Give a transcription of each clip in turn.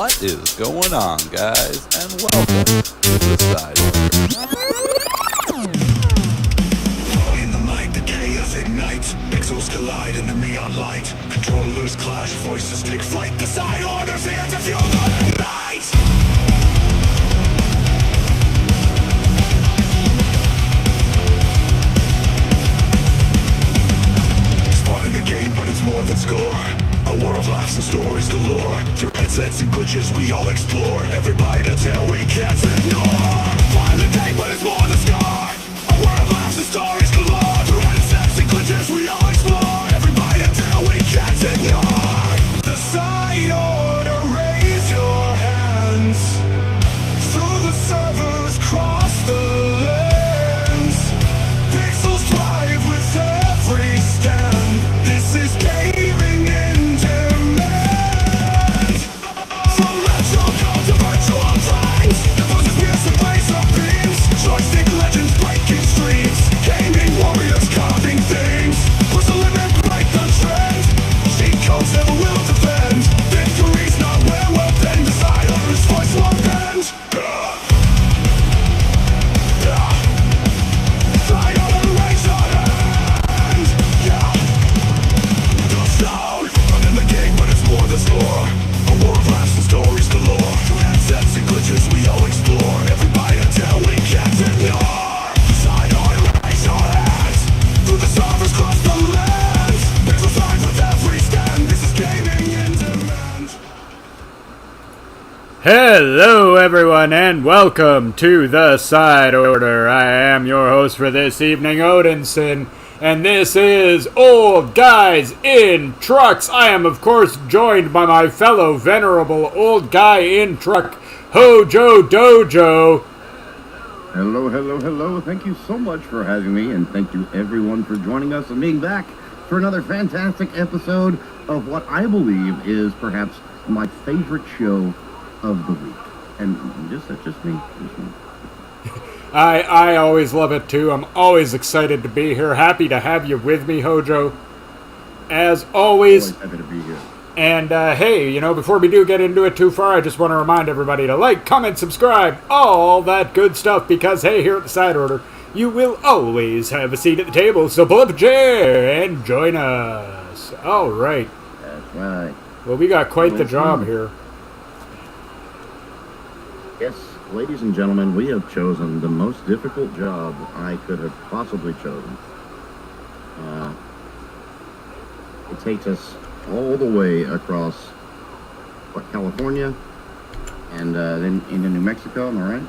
What is going on, guys? And welcome to the Side Order. In the night, the chaos ignites. Pixels collide in the neon light. Controllers clash, voices take flight. The Side Order's here to fuel the night. Spotting the game, but it's more than score. A war of laughs and stories galore. Through headsets and glitches we all explore. Every bite of tail we can't ignore. Violent pain, but it's more than scar. A war of laughs and stories galore. Through headsets and glitches we all explore. Every bite of tail we can't ignore. The Side Order, raise your hands. Through the servers, cross the lands. Pixels thrive with every stand. This is gaming in demand. From retro code to virtual times, the buzzes pierce the place of beams. Joystick legends breaking streams. Gaming warriors carving things. Push the limit, break the trend. Cheat codes never will defend. Victory's not where we'll bend. The Side Order's voice won't bend. Side Order, raise your hand. Yeah. The sound, running the game, but it's more than score. A war of laughs and stories galore. Through headsets and glitches we all explore. Every bite of tail we can't ignore. Side Order, raise your hands. Through the servers, cross the lands. Pixels thrive with every stand. This is gaming in demand. Hello everyone and welcome to the Side Order. I am your host for this evening, Odinson, and this is Old Guys in Trucks. I am of course joined by my fellow venerable old guy in truck, Hojo Dojo. Hello, hello, hello. Thank you so much for having me, and thank you everyone for joining us and being back for another fantastic episode of what I believe is perhaps my favorite show of the week. And just me. I always love it too. I'm always excited to be here. Happy to have you with me, Hojo. As always. Always happy to be here. And, hey, before we do get into it too far, I just want to remind everybody to like, comment, subscribe, all that good stuff, because, hey, here at the Side Order, you will always have a seat at the table, so pull up a chair and join us. All right. That's right. Well, we got quite the job here. Yes, ladies and gentlemen, we have chosen the most difficult job I could have possibly chosen. It takes us all the way across, California, and then into New Mexico, am I right?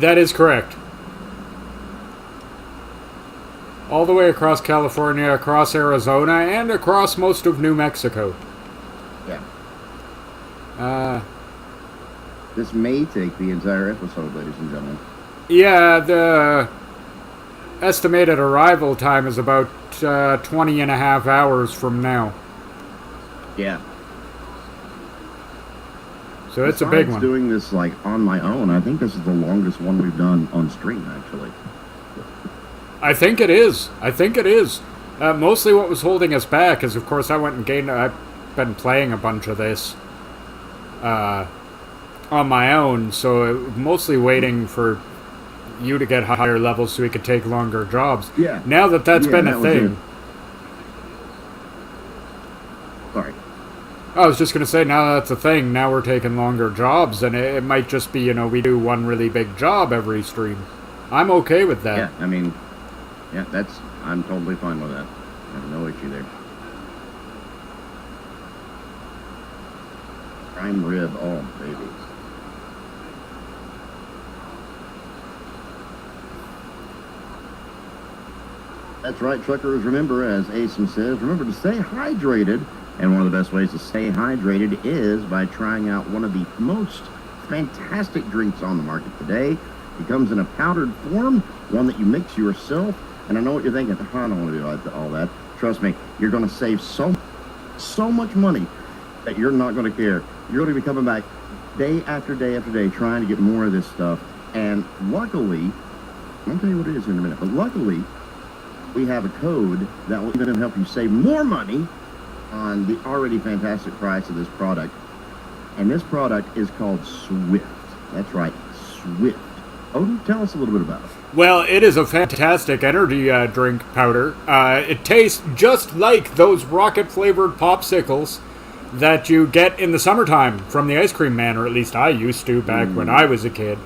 That is correct. All the way across California, across Arizona, and across most of New Mexico. Yeah. This may take the entire episode, ladies and gentlemen. Yeah, the estimated arrival time is about 20 and a half hours from now. Yeah. So it's a big one. Doing this on my own, I think this is the longest one we've done on stream, actually. I think it is. Mostly what was holding us back is, of course, I've been playing a bunch of this on my own, so mostly waiting for you to get higher levels so we could take longer jobs. Yeah. Now that's been a thing. Sorry. I was just going to say, now that's a thing. Now we're taking longer jobs, and it might just be, we do one really big job every stream. I'm okay with that. Yeah, I'm totally fine with that. I have no issue there. Prime rib, oh, baby. That's right, truckers. Remember, as ASIM says, remember to stay hydrated. And one of the best ways to stay hydrated is by trying out one of the most fantastic drinks on the market today. It comes in a powdered form, one that you mix yourself. And I know what you're thinking, I don't want to do all that. Trust me, you're going to save so much money that you're not going to care. You're going to be coming back day after day after day trying to get more of this stuff. And luckily, I'll tell you what it is in a minute, but luckily, we have a code that will even help you save more money on the already fantastic price of this product. And this product is called Swift. That's right, Swift. Odin, tell us a little bit about it. Well, it is a fantastic energy drink powder. It tastes just like those rocket-flavored popsicles that you get in the summertime from the Ice Cream Man, or at least I used to back when I was a kid.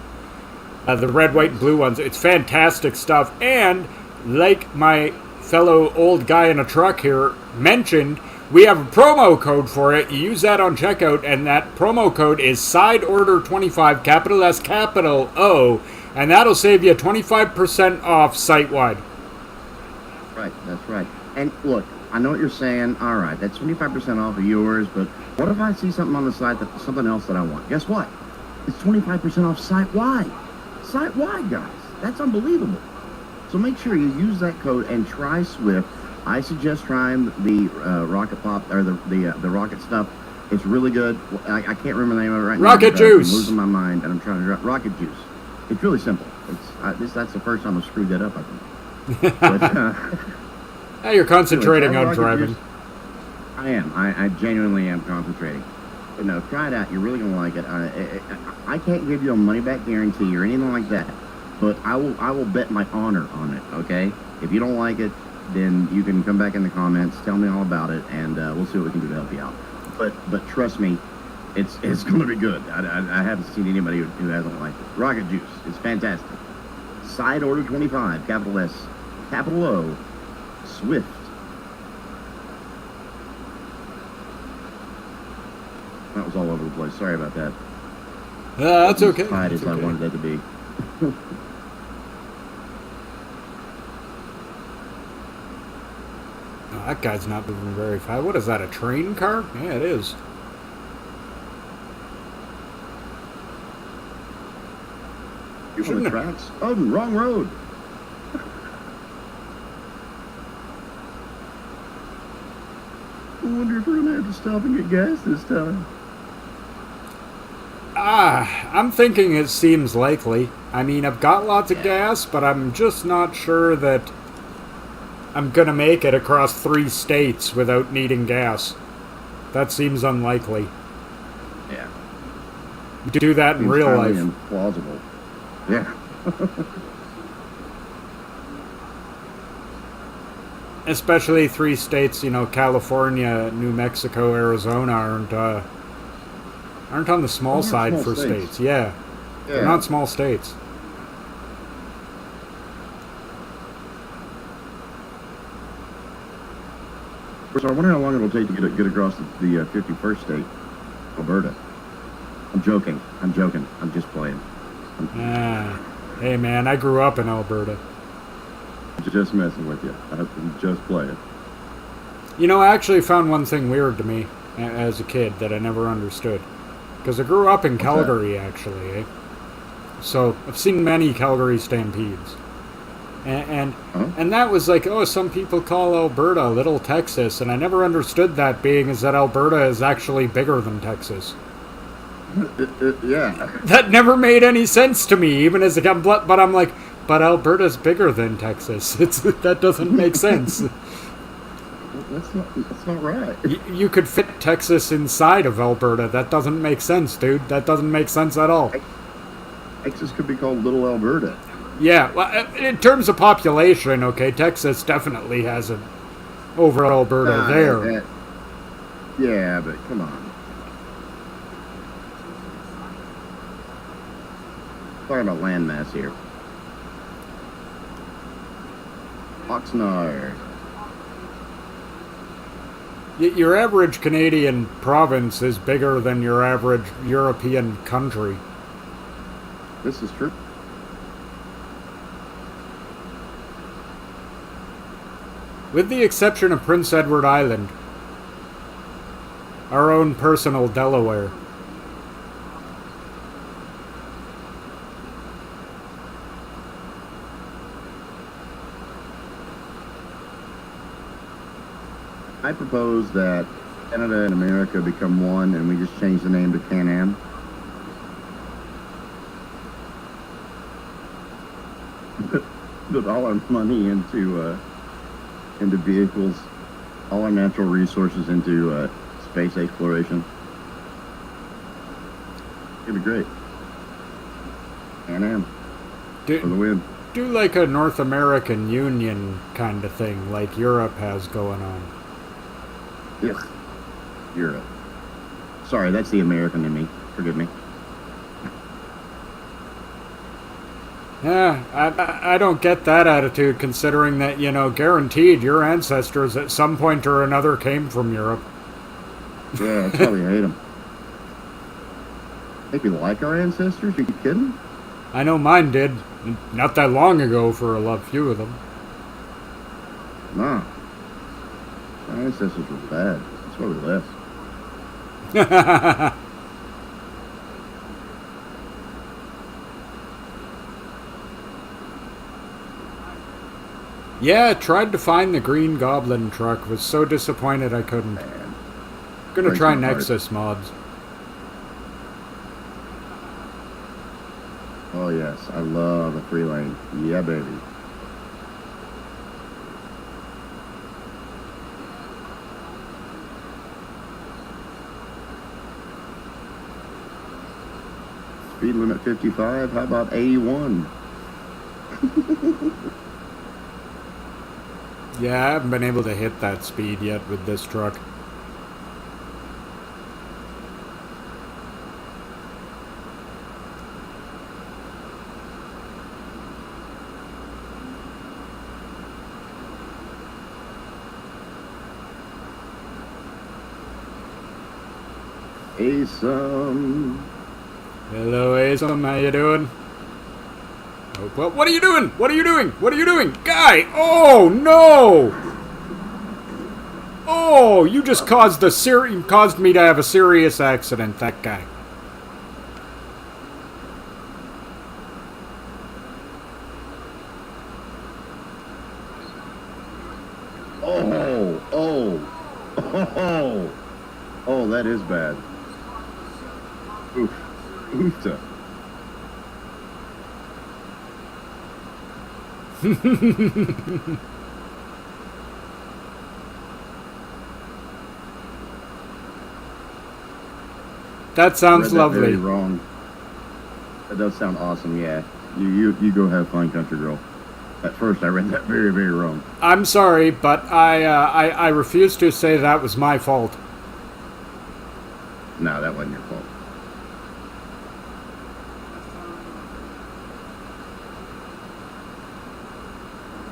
The red, white, and blue ones. It's fantastic stuff. And like my fellow old guy in a truck here mentioned, we have a promo code for it. You use that on checkout, and that promo code is SIDEORDER25, capital S, capital O, and that'll save you 25% off site-wide. Right, that's right. And look, I know what you're saying. All right, that's 25% off of yours, but what if I see something on the site that's something else that I want? Guess what? It's 25% off site-wide. Site-wide, guys. That's unbelievable. So make sure you use that code and try Swift. I suggest trying the Rocket Pop, or the Rocket stuff. It's really good. I can't remember the name of it right now. Rocket Juice. I'm losing my mind, and I'm trying to Rocket Juice. It's really simple. That's the first time I've screwed that up, I think. But, You're concentrating anyway, on driving. Juice. I am. I genuinely am concentrating. But no, try it out. You're really gonna like it. I can't give you a money back guarantee or anything like that, but I will bet my honor on it. Okay? If you don't like it, then you can come back in the comments, tell me all about it, and we'll see what we can do to help you out. But trust me, it's going to be good. I haven't seen anybody who hasn't liked it. Rocket Juice, it's fantastic. Side order 25, capital S, capital O, Swift. That was all over the place. Sorry about that. That's okay. As tight as I wanted that to be. Oh, that guy's not moving very fast. What is that, a train car? Yeah, it is. You're on the tracks? Oh, the wrong road. I wonder if we're going to have to stop and get gas this time. I'm thinking it seems likely. I mean, I've got lots of gas, but I'm just not sure that I'm going to make it across 3 states without needing gas. That seems unlikely. Yeah. Do that in real life. Implausible. Yeah. Especially 3 states, California, New Mexico, Arizona aren't on the small side small for states. Yeah. They're not small states. So I wonder how long it'll take to get across the 51st state, Alberta. I'm joking. I'm just playing. Hey man, I grew up in Alberta. Just messing with you. I'm just playing. I actually found one thing weird to me as a kid that I never understood. Because I grew up in Calgary, actually, eh? So I've seen many Calgary Stampedes. And that was like, some people call Alberta Little Texas, and I never understood that being is that Alberta is actually bigger than Texas. Yeah. That never made any sense to me, even as a kid, but I'm like, but Alberta's bigger than Texas. That doesn't make sense. That's not right. You could fit Texas inside of Alberta. That doesn't make sense, dude. That doesn't make sense at all. Texas could be called Little Alberta. Yeah, well, in terms of population, okay, Texas definitely has it over Alberta there. Yeah, but come on. Talking about landmass here. Oxnard. Your average Canadian province is bigger than your average European country. This is true. With the exception of Prince Edward Island, our own personal Delaware. I propose that Canada and America become one and we just change the name to Can-Am. Put all our money into vehicles, all our natural resources into space exploration. It'd be great. And am for the Do, win. do like a North American Union kind of thing, like Europe has going on. Ugh. Europe. Sorry, that's the American in me. Forgive me. Yeah, I don't get that attitude, considering that, guaranteed your ancestors at some point or another came from Europe. Yeah, that's why we hate them. Think we like our ancestors? Are you kidding? I know mine did. Not that long ago for a few of them. Nah. Our ancestors were bad. That's why we left. Yeah, tried to find the Green Goblin truck. Was so disappointed I couldn't. Man. Gonna Breaks try my heart. Nexus mods. Oh yes, I love a 3-lane. Yeah, baby. Speed limit 55. How about 81? Yeah, I haven't been able to hit that speed yet with this truck. Awesome. Hello, Asom. How you doing? Oh, well, what are you doing? What are you doing? What are you doing? Guy! Oh, no! Oh, you just caused me to have a serious accident, that guy. Oh, that is bad. Oof. Oofta. That sounds Read that very lovely. wrong. That does sound awesome, yeah. You go have fun, country girl. At first, I read that very, very wrong. I'm sorry, but I refuse to say that was my fault. No, that wasn't your fault.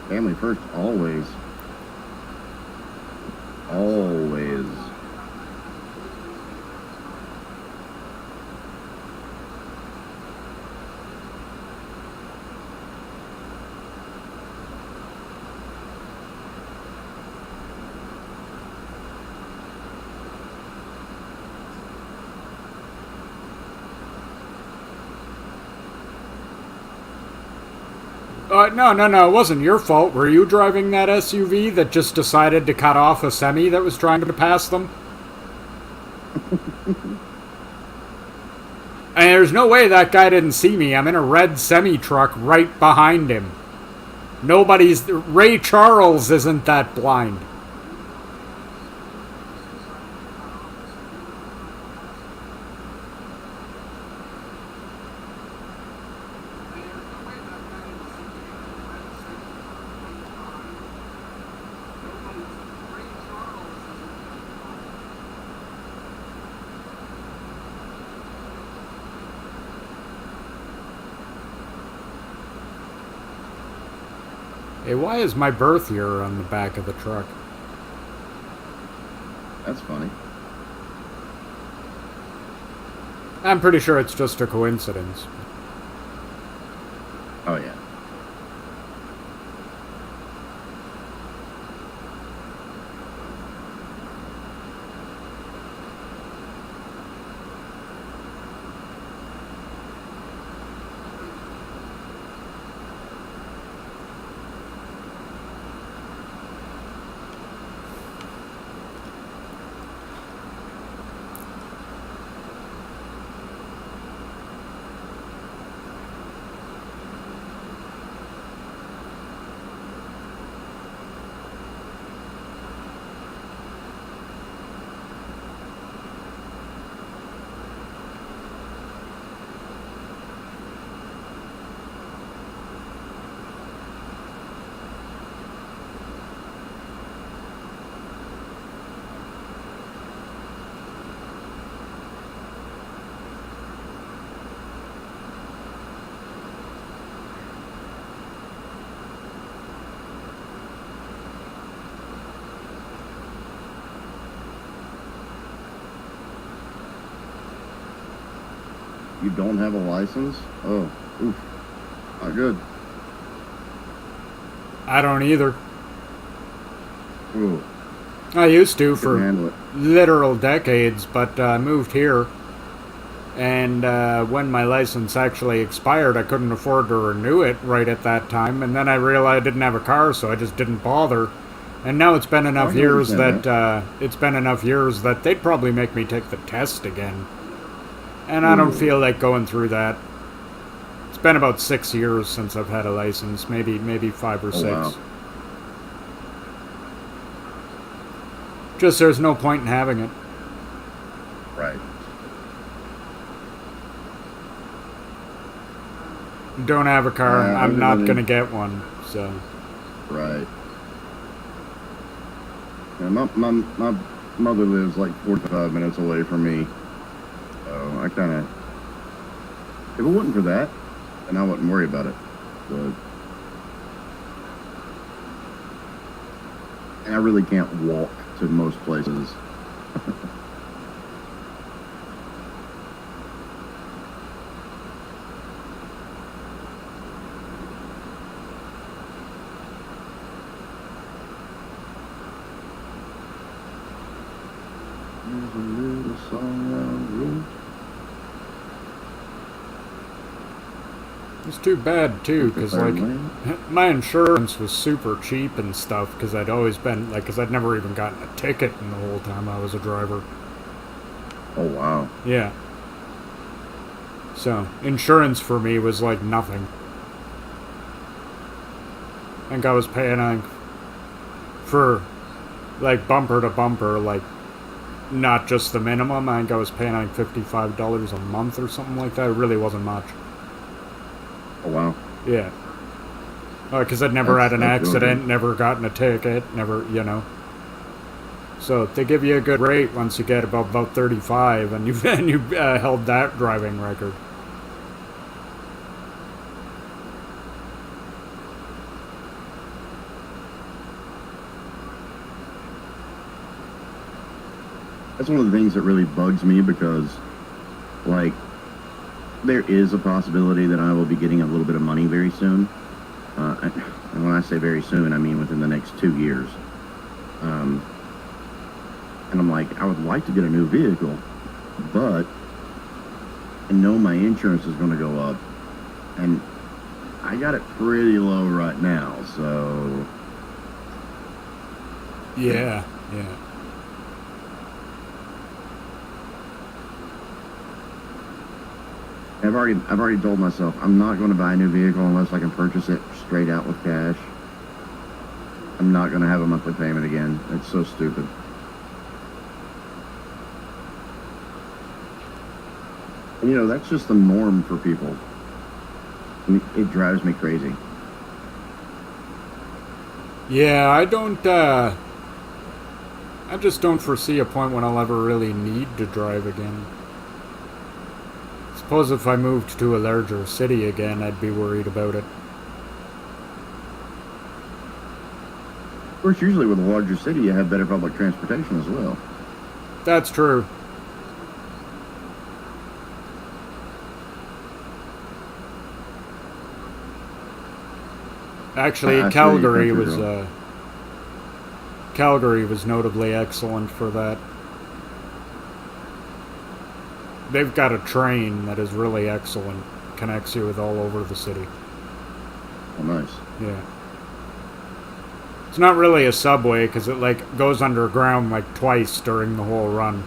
Family first, always. Always. No, it wasn't your fault. Were you driving that SUV that just decided to cut off a semi that was trying to pass them? And there's no way that guy didn't see me. I'm in a red semi truck right behind him. Ray Charles isn't that blind. Hey, why is my birth year on the back of the truck? That's funny. I'm pretty sure it's just a coincidence. Oh, yeah. You don't have a license? Oh, oof. Not good. I don't either. Ooh, I used to couldn't for handle it. literal decades, but I moved here. And when my license actually expired, I couldn't afford to renew it right at that time. And then I realized I didn't have a car, so I just didn't bother. And now it's been enough I can years understand that they'd probably make me take the test again. And I don't Ooh. feel like going through that. It's been about 6 years since I've had a license, maybe 5 or Oh, 6. wow. Just there's no point in having it. Right. Don't have a car. I'm not everybody- gonna get one. So Right. Yeah, my mother lives like 45 minutes away from me. So I kind of... If it wasn't for that, then I wouldn't worry about it. But... And I really can't walk to most places. There's a little song I wrote. it's too bad too, because like my insurance was super cheap and stuff. Because I'd always been like, because I'd never even gotten a ticket in the whole time I was a driver. Oh, wow. Yeah. So insurance for me was like nothing. I think I was paying like for like bumper to bumper, like not just the minimum. I think I was paying like $55 a month or something like that. It really wasn't much. Oh, wow. Yeah. Because I'd never had an That's really accident, good. never gotten a ticket, never, you know. So they give you a good rate once you get about 35, and you held that driving record. That's one of the things that really bugs me because, like, there is a possibility that I will be getting a little bit of money very soon. And when I say very soon, I mean within the next 2 years. And I'm like, I would like to get a new vehicle, but I know my insurance is going to go up. And I got it pretty low right now, so... Yeah, yeah. I've already told myself I'm not going to buy a new vehicle unless I can purchase it straight out with cash. I'm not going to have a monthly payment again. It's so stupid. And you know, that's just the norm for people. And it drives me crazy. Yeah, I just don't foresee a point when I'll ever really need to drive again. Suppose if I moved to a larger city again, I'd be worried about it. Of course, usually with a larger city, you have better public transportation as well. That's true. Actually, I see where you Calgary come was through, Calgary was notably excellent for that. They've got a train that is really excellent, connects you with all over the city. Oh, nice. Yeah. It's not really a subway because it like goes underground like twice during the whole run.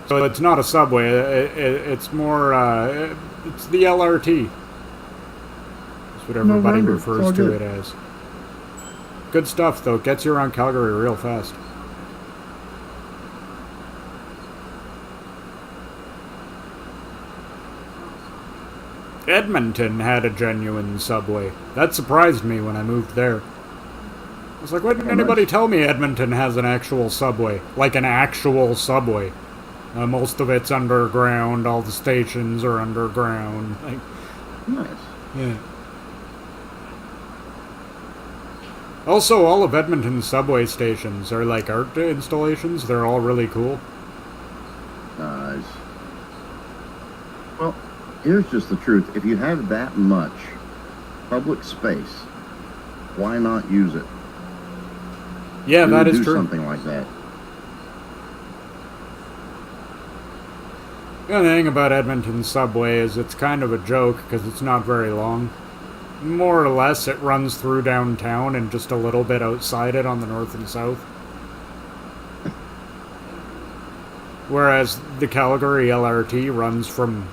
So it's not a subway. It's more. It's the LRT. That's what everybody wonder. It's all refers to good. it as. Good stuff though. Gets you around Calgary real fast. Edmonton had a genuine subway. That surprised me when I moved there. I was like, why didn't anybody tell me Edmonton has an actual subway? Like an actual subway. Most of it's underground, all the stations are underground. Like, Nice. yeah. Also, all of Edmonton's subway stations are like art installations. They're all really cool. Nice. here's just the truth. If you have that much public space, why not use it? Yeah, that is do true. Something like that. The only thing about Edmonton's subway is it's kind of a joke because it's not very long. More or less, it runs through downtown and just a little bit outside it on the north and south. Whereas the Calgary LRT runs from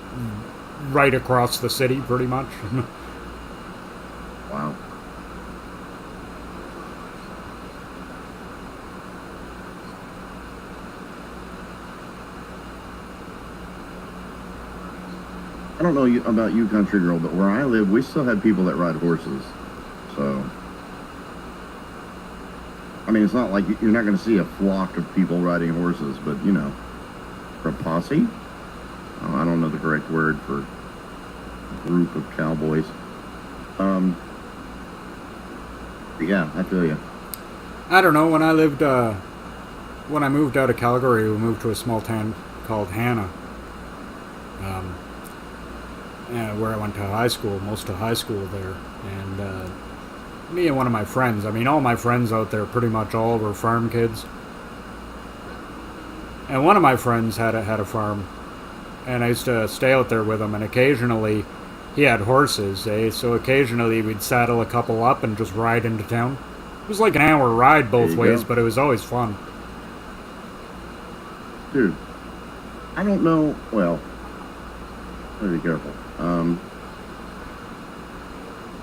right across the city, pretty much. Wow. I don't know about you, country girl, but where I live, we still have people that ride horses. So, I mean, it's not like you're not going to see a flock of people riding horses, but, you know, for a posse? Oh, I don't know the correct word for a group of cowboys. But yeah, I feel you. I don't know, when I moved out of Calgary, we moved to a small town called Hanna. Where I went to high school, most of high school there. And me and one of my friends, I mean, all my friends out there pretty much all were farm kids. And one of my friends had a farm, and I used to stay out there with him, and occasionally he had horses, so occasionally we'd saddle a couple up and just ride into town. It was like an hour ride both ways, but it was always fun. Dude, I don't know, well, be careful.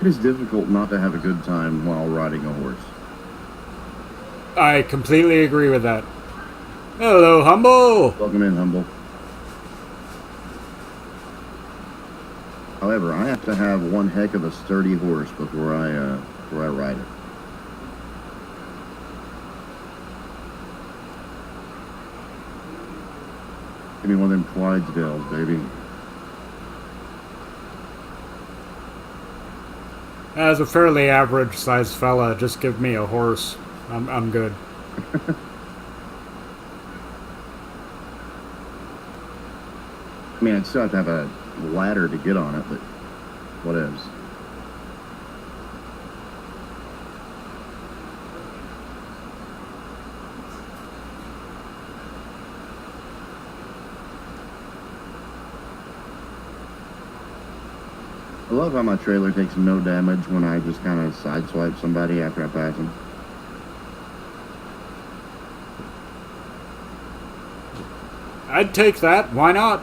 It is difficult not to have a good time while riding a horse. I completely agree with that. Hello, Humble! Welcome in, Humble. However, I have to have one heck of a sturdy horse before I ride it. Give me one of them Clydesdales, baby. As a fairly average-sized fella, just give me a horse. I'm good. I mean, I'd still have to have a ladder to get on it, but whatevs. I love how my trailer takes no damage when I just kind of sideswipe somebody after I pass them. I'd take that. Why not?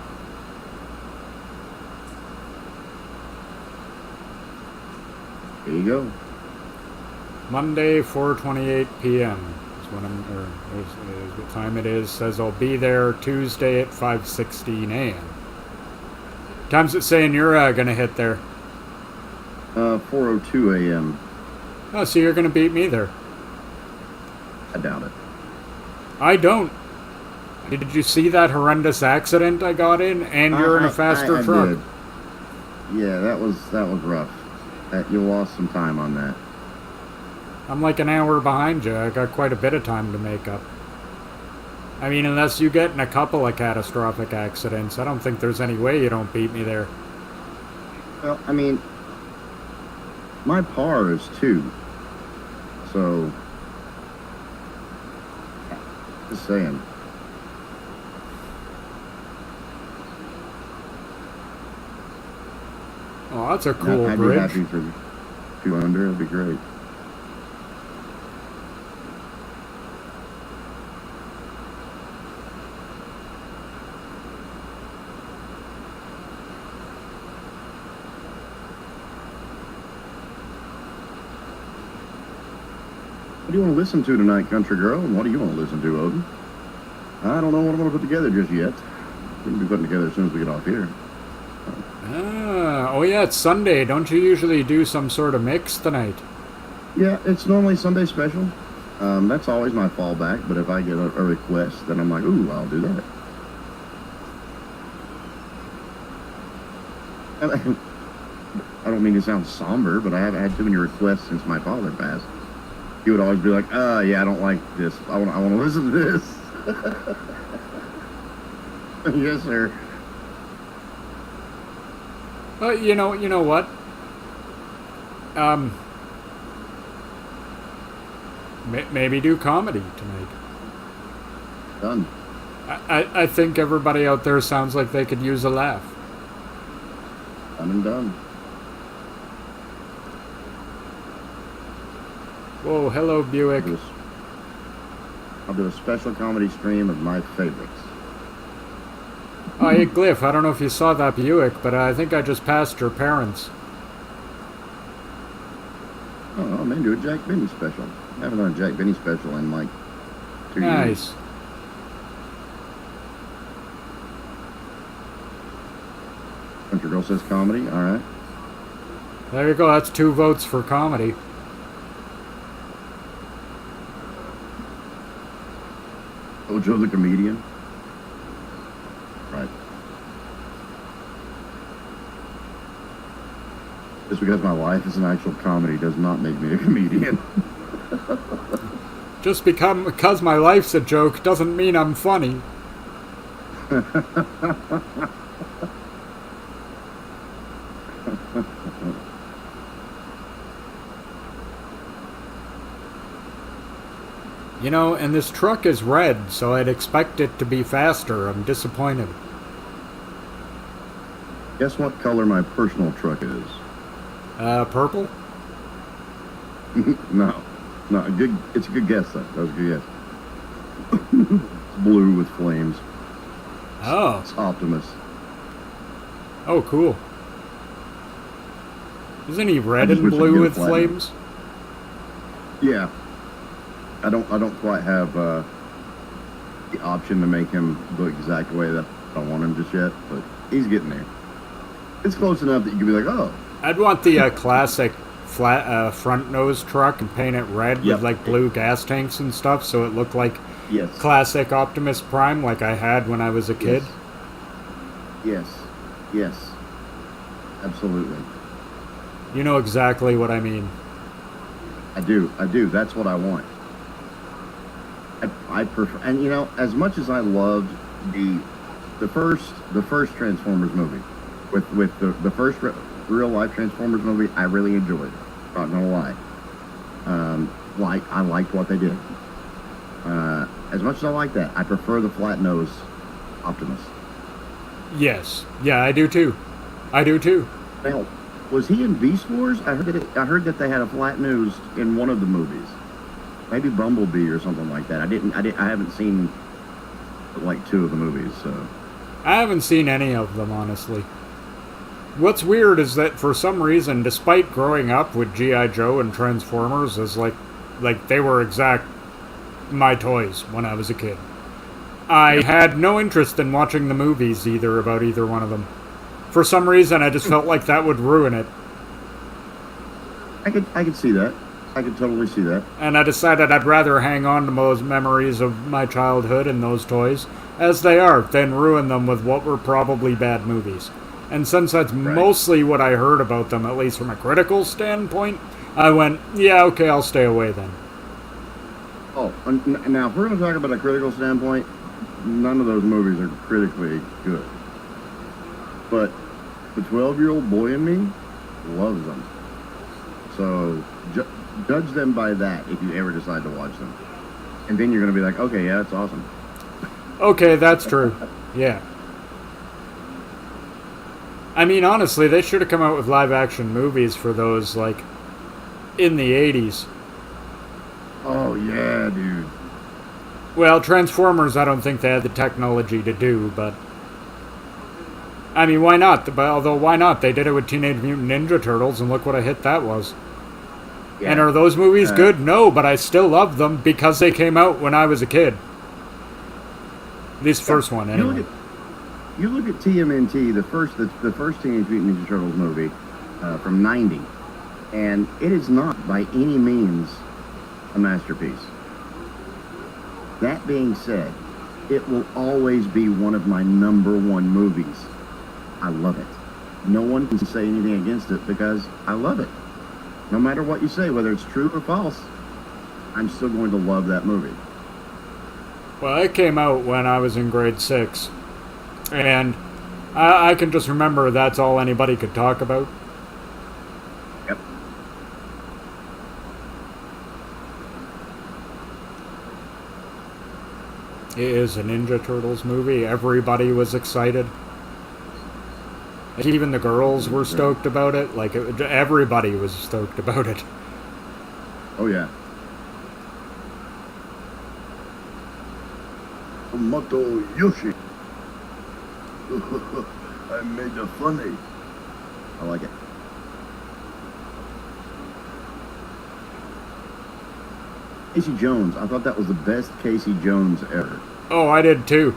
There you go. Monday, 4:28 p.m. is what time it is. Says I'll be there Tuesday at 5:16 a.m. Time's it saying you're gonna hit there? 4:02 a.m. Oh, so you're gonna beat me there? I doubt it. I don't. Did you see that horrendous accident I got in? And you're in a faster truck. Did. Yeah, that was rough. You lost some time on that. I'm like an hour behind you. I got quite a bit of time to make up. I mean, unless you get in a couple of catastrophic accidents, I don't think there's any way you don't beat me there. Well, I mean, my par is 2. So, just saying. Oh, that's a cool I'd bridge. be happy for 2 under. It'd be great. What do you want to listen to tonight, country girl? And what do you want to listen to, Odin? I don't know what I'm going to put together just yet. We'll be putting together as soon as we get off here. Oh yeah, it's Sunday. Don't you usually do some sort of mix tonight? Yeah, it's normally Sunday special. That's always my fallback, but if I get a request, then I'm like, ooh, I'll do that. I don't mean to sound somber, but I haven't had too many requests since my father passed. He would always be like, yeah, I don't like this. I want to listen to this. Yes, sir. You know what? Um, maybe do comedy tonight. Done. I think everybody out there sounds like they could use a laugh. Done and done. Whoa, hello, Buick. I'll do a special comedy stream of my favorites. Oh, hey, Glyph, I don't know if you saw that Buick, but I think I just passed your parents. Oh, I'm into a Jack Benny special. I haven't done a Jack Benny special in like 2 years. Nice. Country Girl Says Comedy, alright. There you go, that's 2 votes for comedy. Ojo the Comedian. Right. Just because my life is an actual comedy does not make me a comedian. Just because my life's a joke doesn't mean I'm funny. You know, and this truck is red, so I'd expect it to be faster. I'm disappointed. Guess what color my personal truck is? Purple? No. It's a good guess, though. That was a good guess. It's blue with flames. Oh. It's Optimus. Oh, cool. Isn't he red I just and wish I could blue get a with platinum. flames? Yeah. I don't quite have the option to make him the exact way that I want him just yet, but he's getting there. It's close enough that you can be like, oh. I'd want the classic flat front nose truck and paint it red Yep. with like blue gas tanks and stuff, so it looked like Yes. classic Optimus Prime like I had when I was a kid. Yes. Absolutely. You know exactly what I mean. I do. That's what I want. I prefer, and you know, as much as I loved the first Transformers movie, with the first real life Transformers movie, I really enjoyed it. Not gonna lie. I liked what they did. As much as I like that, I prefer the flat nose Optimus. Yes. Yeah, I do too. Now, was he in Beast Wars? I heard that they had a flat nose in one of the movies. Maybe Bumblebee or something like that. I haven't seen like 2 of the movies, so. I haven't seen any of them, honestly. What's weird is that for some reason, despite growing up with G.I. Joe and Transformers as like they were exact my toys when I was a kid, I had no interest in watching the movies about either one of them. For some reason, I just felt like that would ruin it. I could see that. I could totally see that. And I decided I'd rather hang on to those memories of my childhood and those toys as they are than ruin them with what were probably bad movies. And since that's mostly what I heard about them, at least from a critical standpoint, I went, yeah, okay, I'll stay away then. Oh, now if we're going to talk about a critical standpoint, none of those movies are critically good. But the 12-year-old boy in me loves them. So judge them by that if you ever decide to watch them. And then you're going to be like, okay, yeah, that's awesome. Okay, that's true. Yeah. I mean, honestly, they should have come out with live-action movies for those, like, in the 80s. Oh, yeah, dude. Well, Transformers, I don't think they had the technology to do, but... I mean, why not? Although, why not? They did it with Teenage Mutant Ninja Turtles, and look what a hit that was. Yeah. And are those movies good? No, but I still love them because they came out when I was a kid. This first one, anyway. You look at TMNT, the first Teenage Mutant Ninja Turtles movie from '90, and it is not by any means a masterpiece. That being said, it will always be one of my number 1 movies. I love it. No one can say anything against it because I love it. No matter what you say, whether it's true or false, I'm still going to love that movie. Well, it came out when I was in grade 6. And I can just remember that's all anybody could talk about. Yep. It is a Ninja Turtles movie. Everybody was excited. Even the girls were stoked about it. Like, everybody was stoked about it. Oh, yeah. Moto Yoshi. I made it funny. I like it. Casey Jones. I thought that was the best Casey Jones ever. Oh, I did too.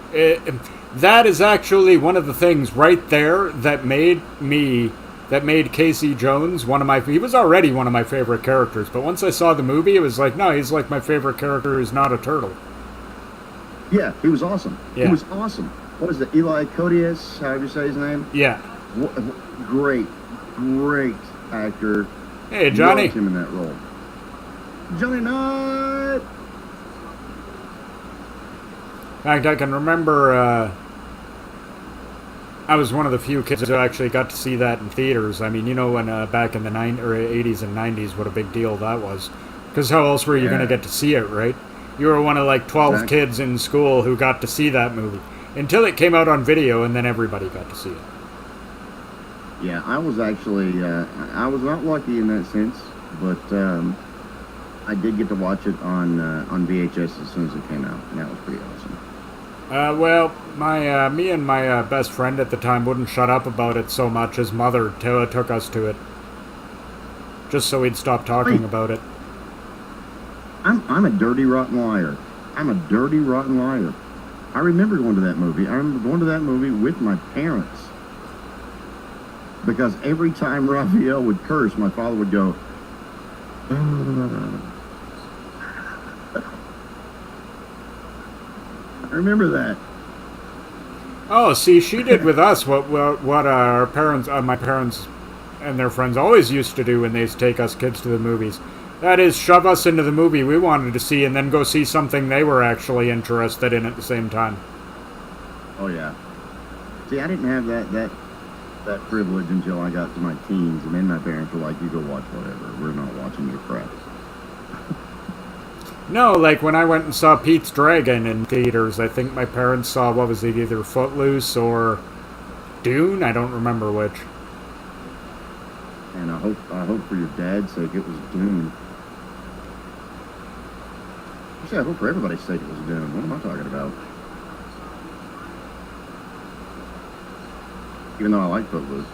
That is actually one of the things right there that made Casey Jones he was already one of my favorite characters, but once I saw the movie, it was like, no, he's like my favorite character who's not a turtle. Yeah, he was awesome. Yeah. He was awesome. What is it? Eli Codius, however you say his name? Yeah. Great actor. Hey, Johnny. Loved him in that role. Johnny Knight! In fact, I can remember I was one of the few kids who actually got to see that in theaters. I mean, you know, when back in the 80s and 90s, what a big deal that was. Because how else were you going to get to see it, right? You were one of like 12 kids in school who got to see that movie. Until it came out on video, and then everybody got to see it. Yeah, I was actually, I was not lucky in that sense, but I did get to watch it on VHS as soon as it came out, and that was pretty awesome. Well, me and my best friend at the time wouldn't shut up about it so much. His mother took us to it, just so we'd stop talking about it. I'm a dirty, rotten liar. I'm a dirty, rotten liar. I remember going to that movie. I remember going to that movie with my parents. Because every time Raphael would curse, my father would go, I remember that. Oh, see, she did with us what our parents, my parents and their friends always used to do when they used to take us kids to the movies. That is, shove us into the movie we wanted to see and then go see something they were actually interested in at the same time. Oh, yeah. See, I didn't have that privilege until I got to my teens, and then my parents were like, you go watch whatever. We're not watching your crap. No, like when I went and saw Pete's Dragon in theaters, I think my parents saw, what was it, either Footloose or Dune? I don't remember which. And I hope for your dad's sake it was Dune. Actually, I hope for everybody's sake it was Dune. What am I talking about? Even though I like Footloose.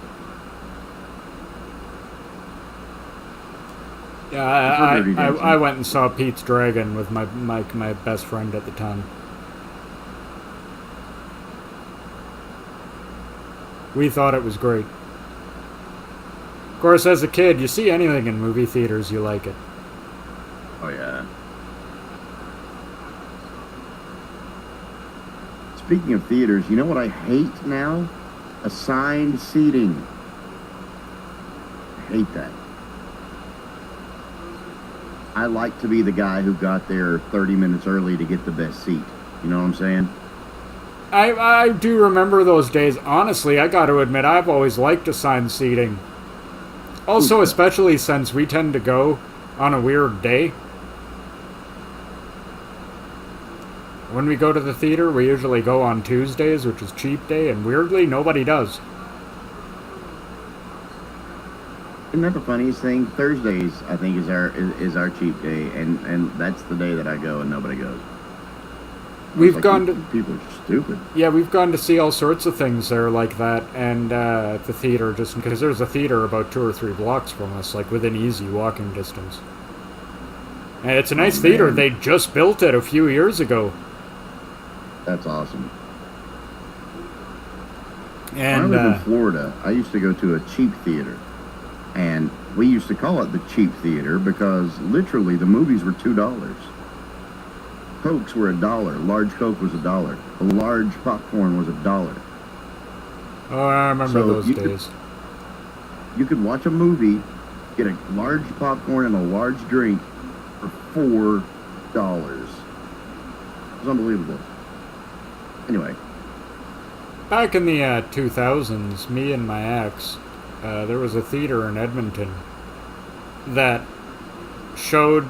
Yeah, I went and saw Pete's Dragon with my best friend at the time. We thought it was great. Of course, as a kid, you see anything in movie theaters, you like it. Oh, yeah. Speaking of theaters, you know what I hate now? Assigned seating. I hate that. I like to be the guy who got there 30 minutes early to get the best seat. You know what I'm saying? I do remember those days. Honestly, I got to admit, I've always liked assigned seating. Also, especially since we tend to go on a weird day. When we go to the theater, we usually go on Tuesdays, which is cheap day, and weirdly, nobody does. Isn't that the funniest thing? Thursdays, I think, is our cheap day, and that's the day that I go and nobody goes. We've gone to... People are stupid. Yeah, we've gone to see all sorts of things there like that, and at the theater, just because there's a theater about 2 or 3 blocks from us, like within easy walking distance. And it's a nice theater. They just built it a few years ago. That's awesome. And when I lived in Florida, I used to go to a cheap theater. And we used to call it the cheap theater because literally the movies were $2. Cokes were $1. Large Coke was $1. A large popcorn was $1. Oh, I remember those days. You could watch a movie, get a large popcorn and a large drink for $4. It was unbelievable. Anyway, back in the 2000s, me and my ex, there was a theater in Edmonton that showed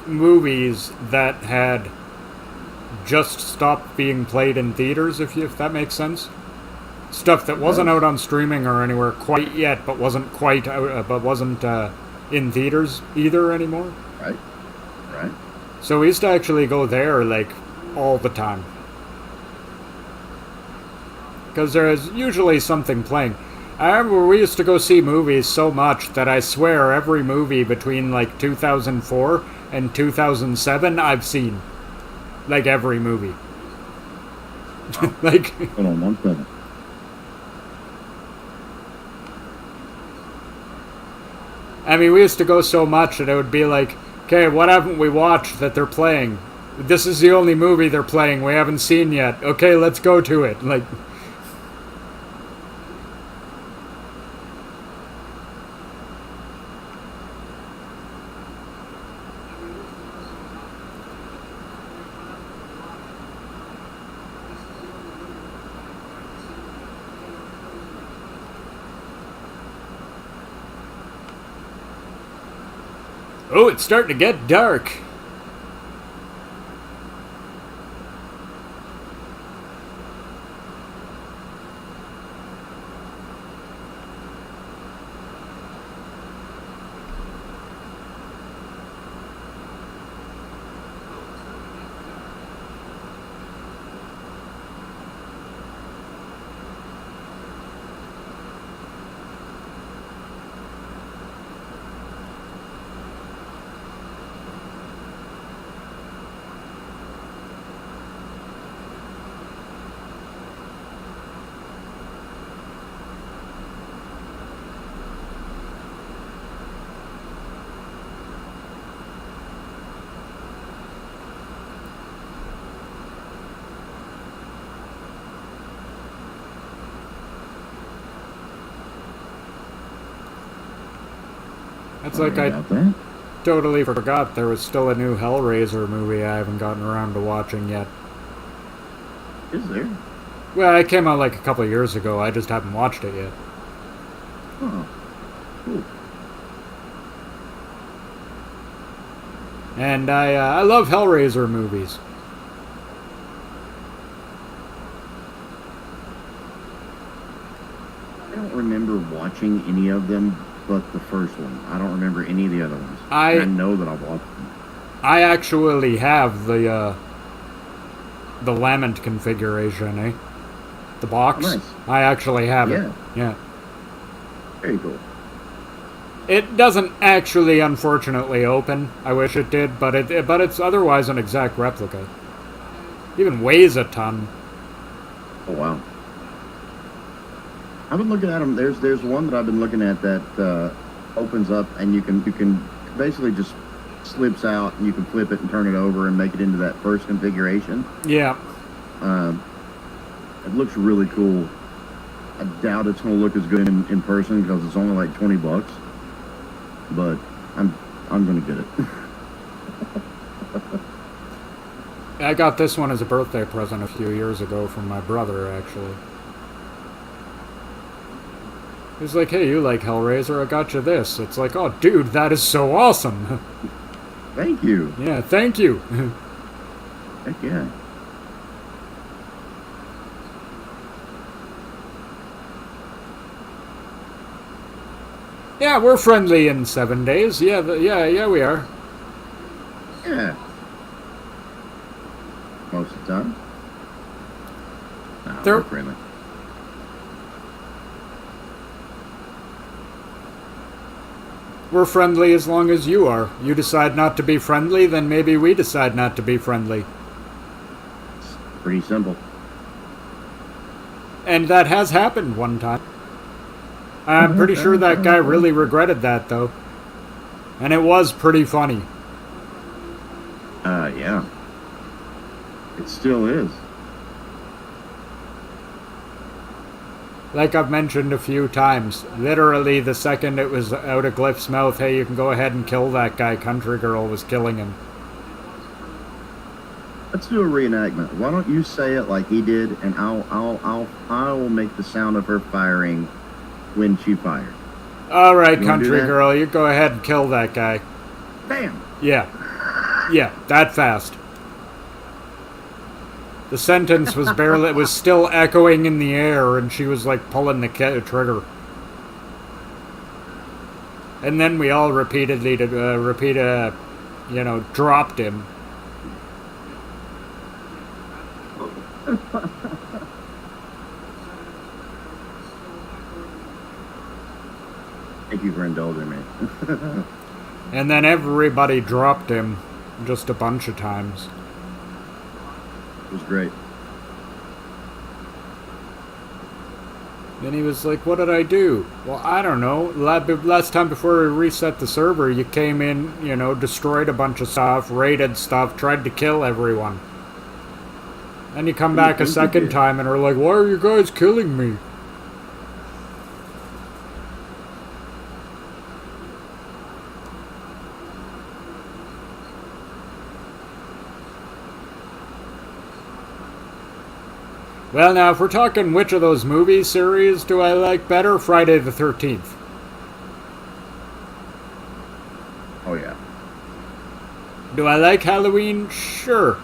movies that had just stopped being played in theaters, if that makes sense. Stuff that wasn't out on streaming or anywhere quite yet, but wasn't quite out, but wasn't in theaters either anymore. Right. Right. So we used to actually go there like all the time, because there is usually something playing. I remember we used to go see movies so much that I swear every movie between like 2004 and 2007 I've seen. Like every movie. Like, Hold on 1 second. I mean, we used to go so much that it would be like, okay, what haven't we watched that they're playing? This is the only movie they're playing we haven't seen yet. Okay, let's go to it. Like, oh, it's starting to get dark. It's like Sorry I about that. totally forgot there was still a new Hellraiser movie I haven't gotten around to watching yet. Is there? Well, it came out like a couple of years ago. I just haven't watched it yet. Oh, cool. And I love Hellraiser movies. I don't remember watching any of them but the first one. I don't remember any of the other ones. I know that I've watched them. I actually have the Lament configuration, eh? The box. Oh, nice. I actually have it. Yeah. Yeah. Very cool. It doesn't actually, unfortunately, open. I wish it did, but it's otherwise an exact replica. Even weighs a ton. Oh, wow. I've been looking at them. There's one that I've been looking at that opens up, and you can basically just slips out, and you can flip it and turn it over and make it into that first configuration. Yeah. It looks really cool. I doubt it's going to look as good in person because it's only like $20, but I'm going to get it. I got this one as a birthday present a few years ago from my brother, actually. He's like, hey, you like Hellraiser? I got you this. It's like, oh, dude, that is so awesome. Thank you. Yeah, thank you. Heck yeah. Yeah, we're friendly in 7 days. Yeah, yeah, we are. Yeah. Most of the time. Nah, They're- we're friendly. We're friendly as long as you are. You decide not to be friendly, then maybe we decide not to be friendly. It's pretty simple. And that has happened one time. I'm pretty sure that guy really regretted that, though. And it was pretty funny. Yeah. It still is. Like I've mentioned a few times, literally the second it was out of Glyph's mouth, hey, you can go ahead and kill that guy, Country Girl was killing him. Let's do a reenactment. Why don't you say it like he did, and I'll make the sound of her firing when she fired. All right, You wanna do country that? girl, you go ahead and kill that guy. Bam! Yeah. Yeah, that fast. The sentence was barely, it was still echoing in the air, and she was like pulling the trigger. And then we all repeatedly, dropped him. Thank you for indulging me. And then everybody dropped him just a bunch of times. It was great. Then he was like, what did I do? Well, I don't know. Last time before we reset the server, you came in, destroyed a bunch of stuff, raided stuff, tried to kill everyone. Then you come back a second time and are like, why are you guys killing me? Well, now, if we're talking which of those movie series do I like better, Friday the 13th. Oh, yeah. Do I like Halloween? Sure.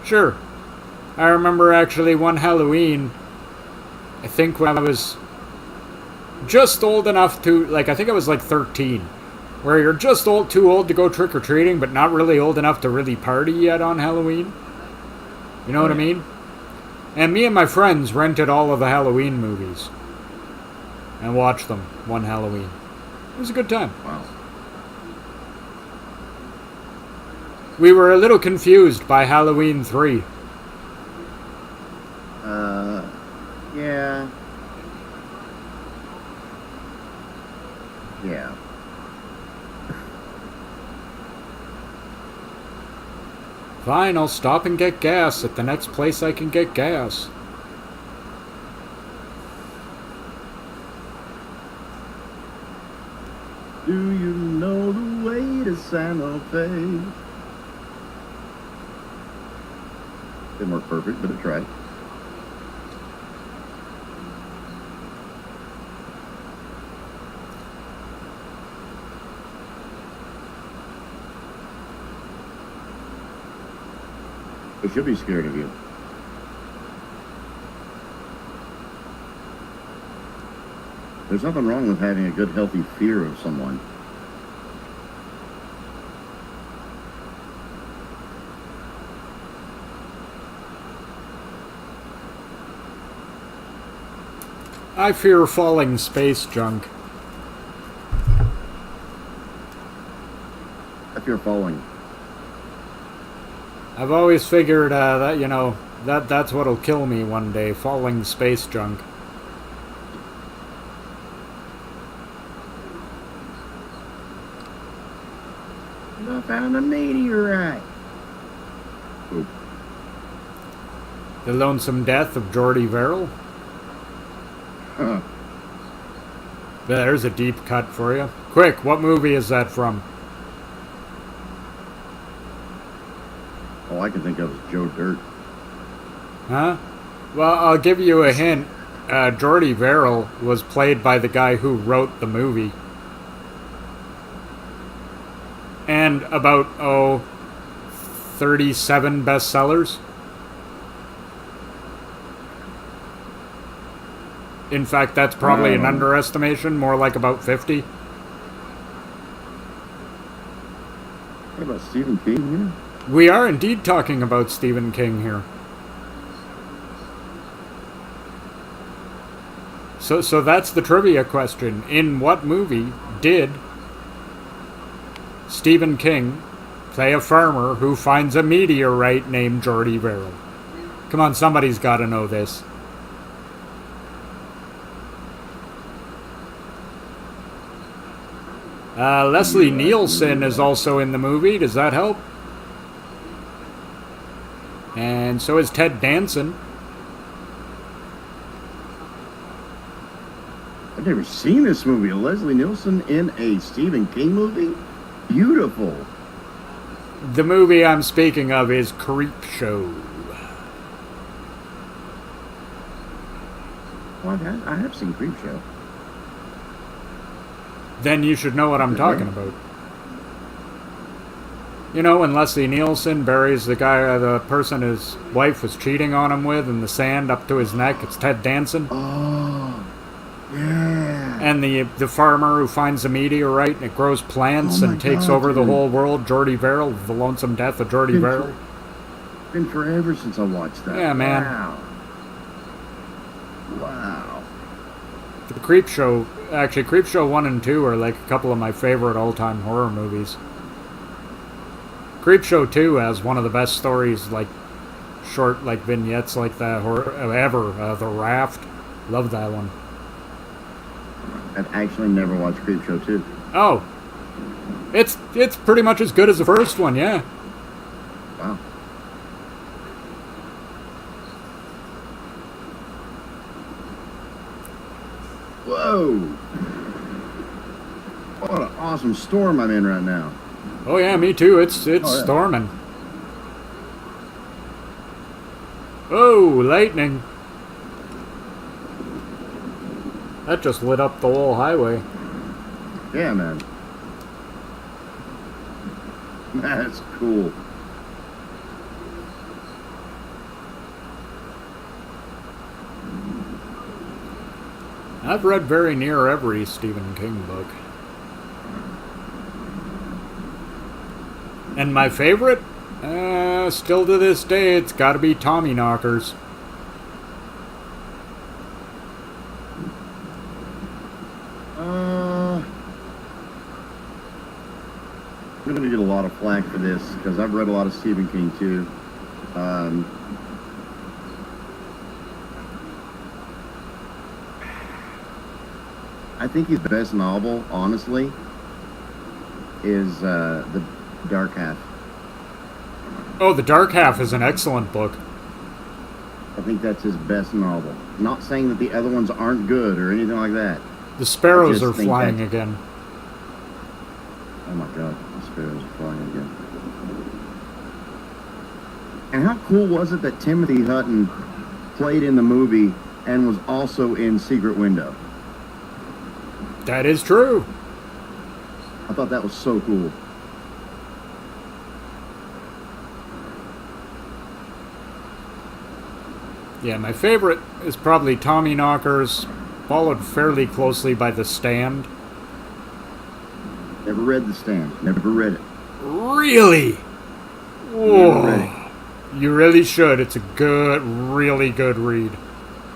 Sure. I remember actually one Halloween, I think when I was just old enough to, I think I was 13, where you're just too old to go trick-or-treating, but not really old enough to really party yet on Halloween. You know what I mean? And me and my friends rented all of the Halloween movies and watched them one Halloween. It was a good time. Wow. We were a little confused by Halloween 3. Yeah. Yeah. Fine, I'll stop and get gas at the next place I can get gas. Do you know the way to Santa Fe? Didn't work perfect, but it tried. We should be scared of you. There's nothing wrong with having a good, healthy fear of someone. I fear falling space junk. I fear falling. I've always figured that's what'll kill me one day, falling space junk. I found a meteorite. Oop. The Lonesome Death of Jordy Verrill. Huh. There's a deep cut for you. Quick, what movie is that from? All I can think of is Joe Dirt. Huh? Well, I'll give you a hint. Jordy Verrill was played by the guy who wrote the movie. And about, 37 bestsellers. In fact, that's probably an underestimation, more like about 50. What about Stephen King here? We are indeed talking about Stephen King here. So that's the trivia question. In what movie did Stephen King play a farmer who finds a meteorite named Jordy Verrill? Come on, somebody's got to know this. Leslie Nielsen is also in the movie. Does that help? And so is Ted Danson. I've never seen this movie. Leslie Nielsen in a Stephen King movie? Beautiful. The movie I'm speaking of is Creep Show. Well, I have seen Creep Show. Then you should know what I'm talking about. You know, when Leslie Nielsen buries the guy, the person his wife was cheating on him with in the sand up to his neck, it's Ted Danson. Oh, yeah. And the farmer who finds a meteorite and it grows plants and takes over the whole world, Jordy Verrill, The Lonesome Death of Jordy Verrill. Been forever since I watched that. Yeah, man. Wow. The Creep Show, actually, Creep Show 1 and 2 are like a couple of my favorite all-time horror movies. Creep Show 2 has one of the best stories, like short, like vignettes like that ever. The Raft, love that one. I've actually never watched Creep Show 2. Oh, it's pretty much as good as the first one, yeah. Wow. Whoa! What an awesome storm I'm in right now. Oh yeah, me too. It's yeah. storming. Oh, lightning! That just lit up the whole highway. Yeah, man. That's cool. I've read very near every Stephen King book. And my favorite? Still to this day, it's gotta be Tommyknockers. I'm going to get a lot of flack for this because I've read a lot of Stephen King too. I think his best novel, honestly, is The Dark Half. Oh, The Dark Half is an excellent book. I think that's his best novel. Not saying that the other ones aren't good or anything like that. The sparrows I are just think flying that- again. Oh my god, the sparrows are flying again. And how cool was it that Timothy Hutton played in the movie and was also in Secret Window? That is true. I thought that was so cool. Yeah, my favorite is probably Tommyknockers, followed fairly closely by The Stand. Never read The Stand. Never read it. Really? Never read it. Whoa. You really should. It's a good, really good read.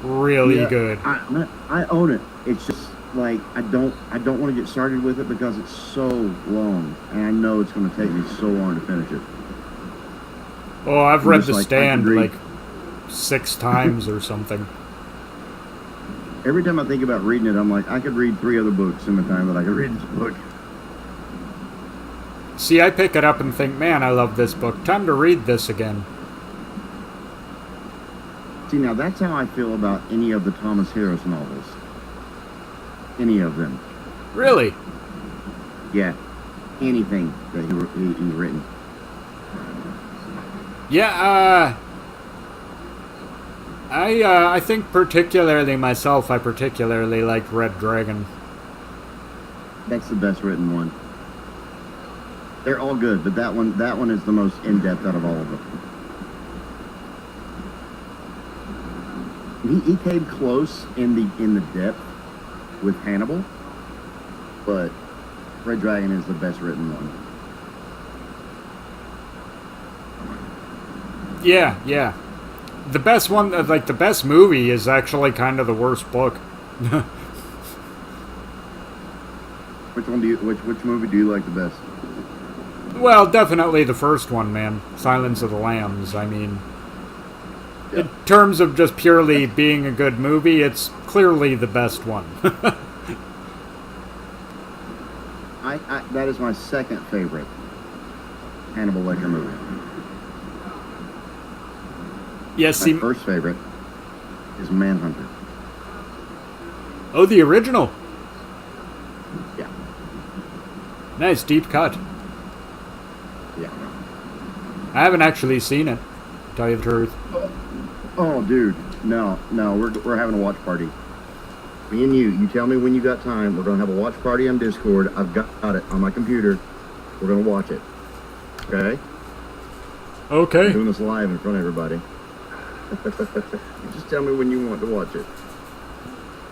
Really Yeah, good. I own it. It's just like I don't want to get started with it because it's so long, and I know it's going to take me so long to finish it. Oh, I've I'm read just The like, I Stand could read- like 6 times or something. Every time I think about reading it, I'm like, I could read 3 other books in the time that I could read this book. See, I pick it up and think, man, I love this book. Time to read this again. See, now that's how I feel about any of the Thomas Harris novels. Any of them. Really? Yeah. Anything that he's written. Yeah, I think particularly myself, I particularly liked Red Dragon. That's the best written one. They're all good, but that one is the most in-depth out of all of them. He came close in the depth with Hannibal, but Red Dragon is the best written one. Yeah. The best one, like the best movie, is actually kind of the worst book. Which movie do you like the best? Well, definitely the first one, man. Silence of the Lambs. I mean, Yeah. in terms of just purely being a good movie, it's clearly the best one. That is my second favorite Hannibal Lecter movie. Yes, see. My first favorite is Manhunter. Oh, the original. Yeah. Nice, deep cut. Yeah. I haven't actually seen it, to tell you the truth. Oh, dude, no, we're having a watch party. Me and you tell me when you got time. We're gonna have a watch party on Discord. I've got it on my computer. We're gonna watch it. Okay? Okay. I'm doing this live in front of everybody. Just tell me when you want to watch it.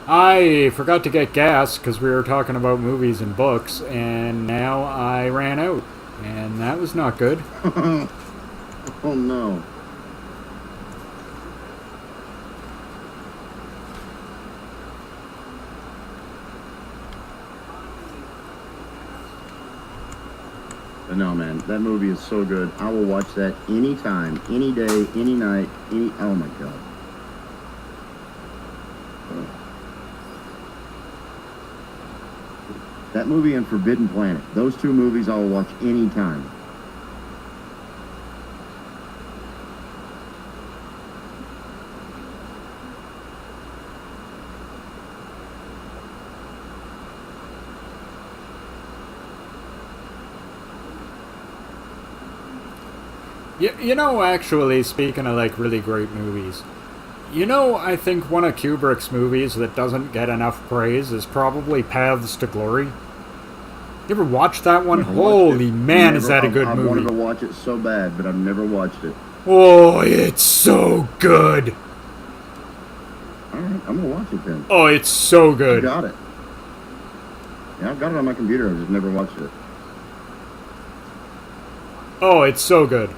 I forgot to get gas because we were talking about movies and books, and now I ran out, and that was not good. Oh no. But no, man, that movie is so good. I will watch that anytime, any day, any night, oh my god. That movie and Forbidden Planet. Those two movies I will watch anytime. You know, actually, speaking of like really great movies, you know, I think one of Kubrick's movies that doesn't get enough praise is probably Paths to Glory. You ever watched that one? Holy man, is that a good I movie. wanted to watch it so bad, but I've never watched it. Oh, it's so good. Alright, I'm gonna watch it then. Oh, it's so I good. got it. Yeah, I've got it on my computer, I've just never watched it. Oh, it's so good.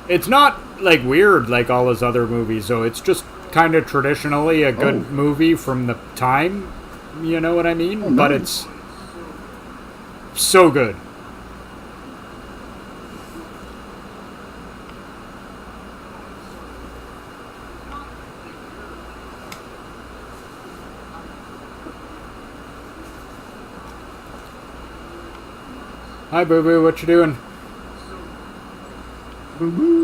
It's not, like, weird like all his other movies, though. It's just kind of traditionally a good movie from the time, you know what I mean? Oh, but nice. it's so good. Hi, Boo Boo, what you doing? Boo-boo.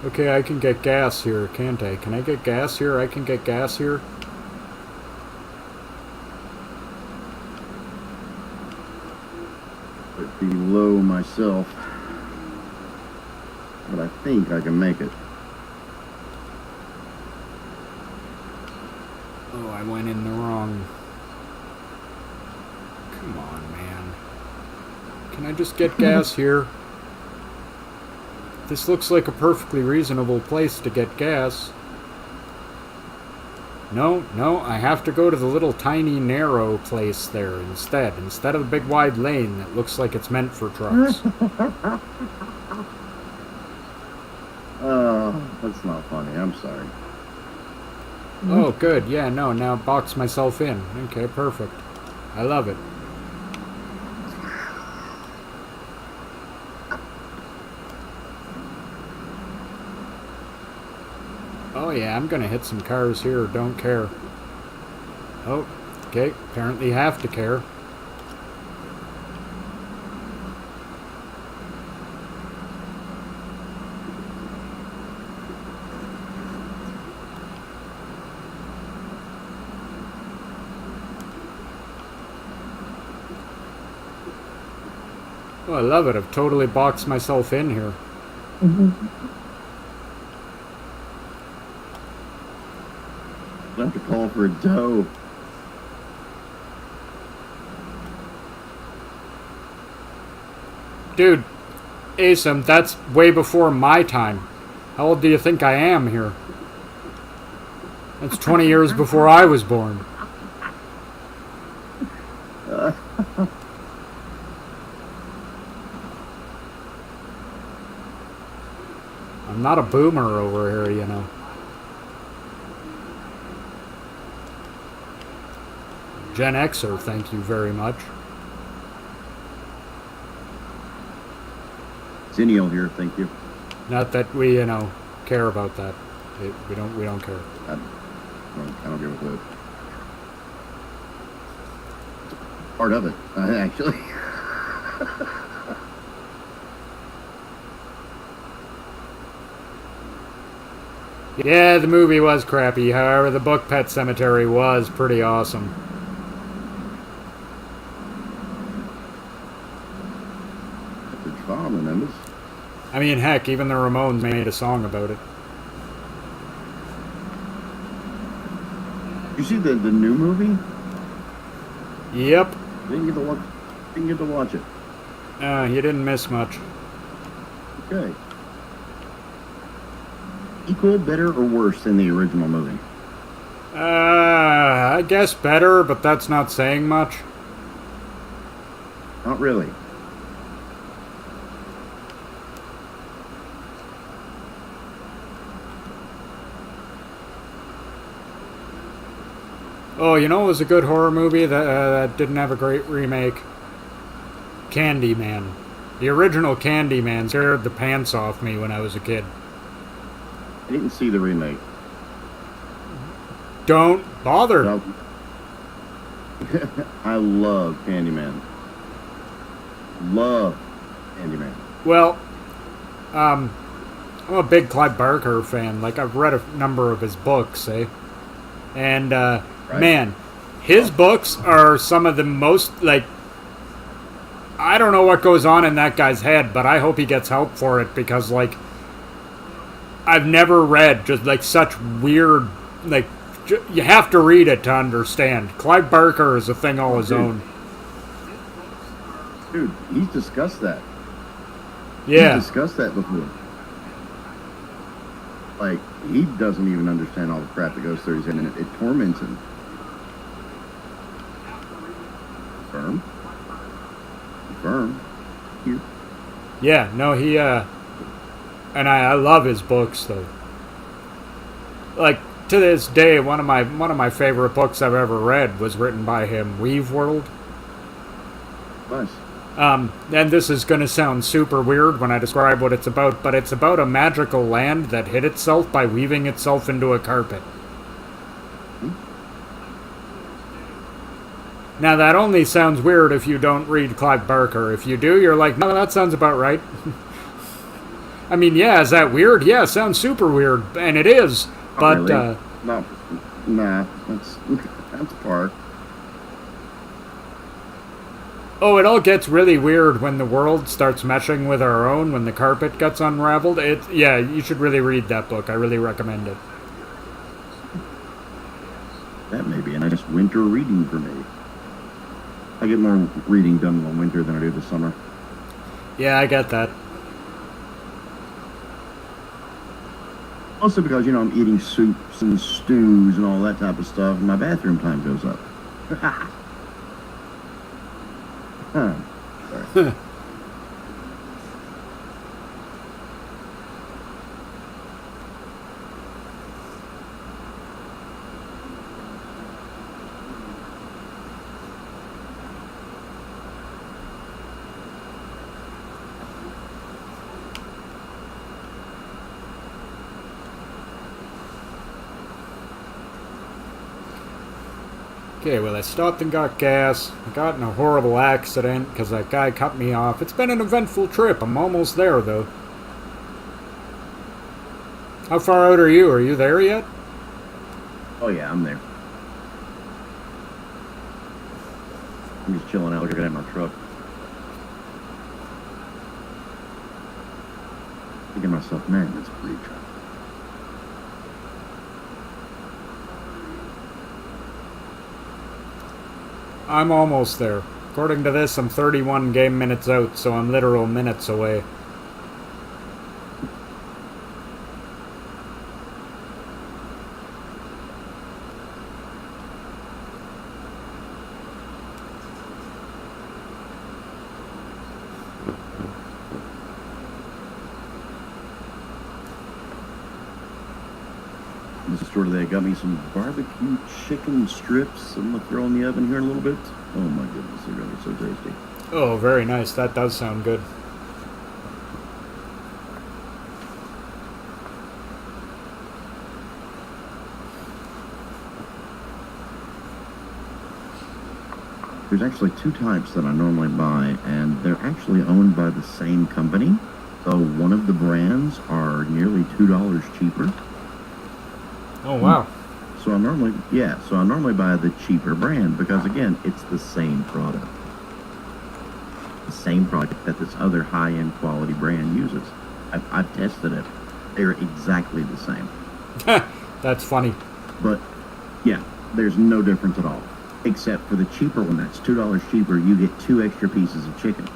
Okay, I can get gas here, can't I? Can I get gas here? I can get gas here. But below myself. But I think I can make it. Oh, I went in the wrong. Come on, man. Can I just get gas here? This looks like a perfectly reasonable place to get gas. No, I have to go to the little tiny narrow place there instead of the big wide lane that looks like it's meant for trucks. Oh, that's not funny. I'm sorry. Oh, good. Yeah, no, now box myself in. Okay, perfect. I love it. Oh yeah, I'm gonna hit some cars here, don't care. Oh, okay, apparently have to care. Oh, I love it. I've totally boxed myself in here. I have to call for a dough. Dude, Asim, that's way before my time. How old do you think I am here? That's 20 years before I was born. I'm not a boomer over here, you know. Gen Xer, thank you very much. Zennial here, thank you. Not that we, you know, care about that. We don't care. I don't give a flip. Part of it, actually. Yeah, the movie was crappy. However, the book Pet Cemetery was pretty awesome. family members. I mean, heck, even the Ramones made a song about it. You see the new movie? Yep. Didn't get to watch it. You didn't miss much. Okay. Equal, better, or worse than the original movie? I guess better, but that's not saying much. Not really. Oh, you know, it was a good horror movie that didn't have a great remake. Candyman. The original Candyman scared the pants off me when I was a kid. I didn't see the remake. Don't bother. No. I love Candyman. Love Candyman. Well, I'm a big Clive Barker fan. Like, I've read a number of his books, eh? And, man, his books are some of the most, like, I don't know what goes on in that guy's head, but I hope he gets help for it because, like, I've never read just, like, such weird, like, you have to read it to understand. Clive Barker is a thing all his own. Dude, he's discussed that. Yeah. He's discussed that before. Like, he doesn't even understand all the crap that goes through his head, and it torments him. Confirm. Here. Yeah, no, he, and I love his books, though. Like, to this day, one of my favorite books I've ever read was written by him, Weave World. Nice. And this is going to sound super weird when I describe what it's about, but it's about a magical land that hid itself by weaving itself into a carpet. Now, that only sounds weird if you don't read Clive Barker. If you do, you're like, no, that sounds about right. I mean, yeah, is that weird? Yeah, it sounds super weird, and it is. But, really? No, nah, that's part. Oh, it all gets really weird when the world starts meshing with our own, when the carpet gets unraveled. Yeah, you should really read that book. I really recommend it. That may be a nice winter reading for me. I get more reading done in the winter than I do the summer. Yeah, I get that. Also because, I'm eating soups and stews and all that type of stuff, and my bathroom time goes up. Sorry. Okay, well, I stopped and got gas. I got in a horrible accident because that guy cut me off. It's been an eventful trip. I'm almost there, though. How far out are you? Are you there yet? Oh yeah, I'm there. I'm just chilling out looking at my truck. Thinking to myself, man, that's a pretty truck. I'm almost there. According to this, I'm 31 game minutes out, so I'm literal minutes away. This store today got me some barbecue chicken strips. I'm gonna throw in the oven here in a little bit. Oh my goodness, they're gonna be so tasty. Oh, very nice. That does sound good. There's actually two types that I normally buy, and they're actually owned by the same company. So one of the brands are nearly $2 cheaper. Oh, wow. So I normally buy the cheaper brand because again, it's the same product. the same product that this other high-end quality brand uses. I've tested it. They're exactly the same. That's funny. But, yeah, there's no difference at all. Except for the cheaper one, that's $2 cheaper, you get 2 extra pieces of chicken.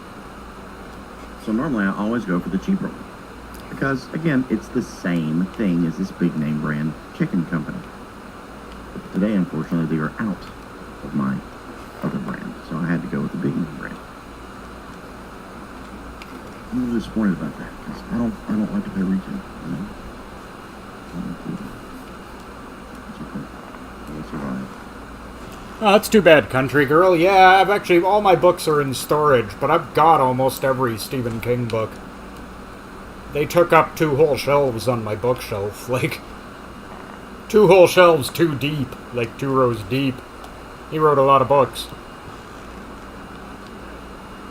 So normally I always go for the cheaper one. Because, again, it's the same thing as this big name brand chicken company. But today, unfortunately, they are out of my other brand. So I had to go with the big name brand. I'm a little disappointed about that, because I don't like to pay retail, you know? It's okay. I'll survive. Oh, that's too bad, country girl. Yeah, I've actually, all my books are in storage, but I've got almost every Stephen King book. They took up 2 whole shelves on my bookshelf, like, 2 whole shelves too deep, like 2 rows deep. He wrote a lot of books.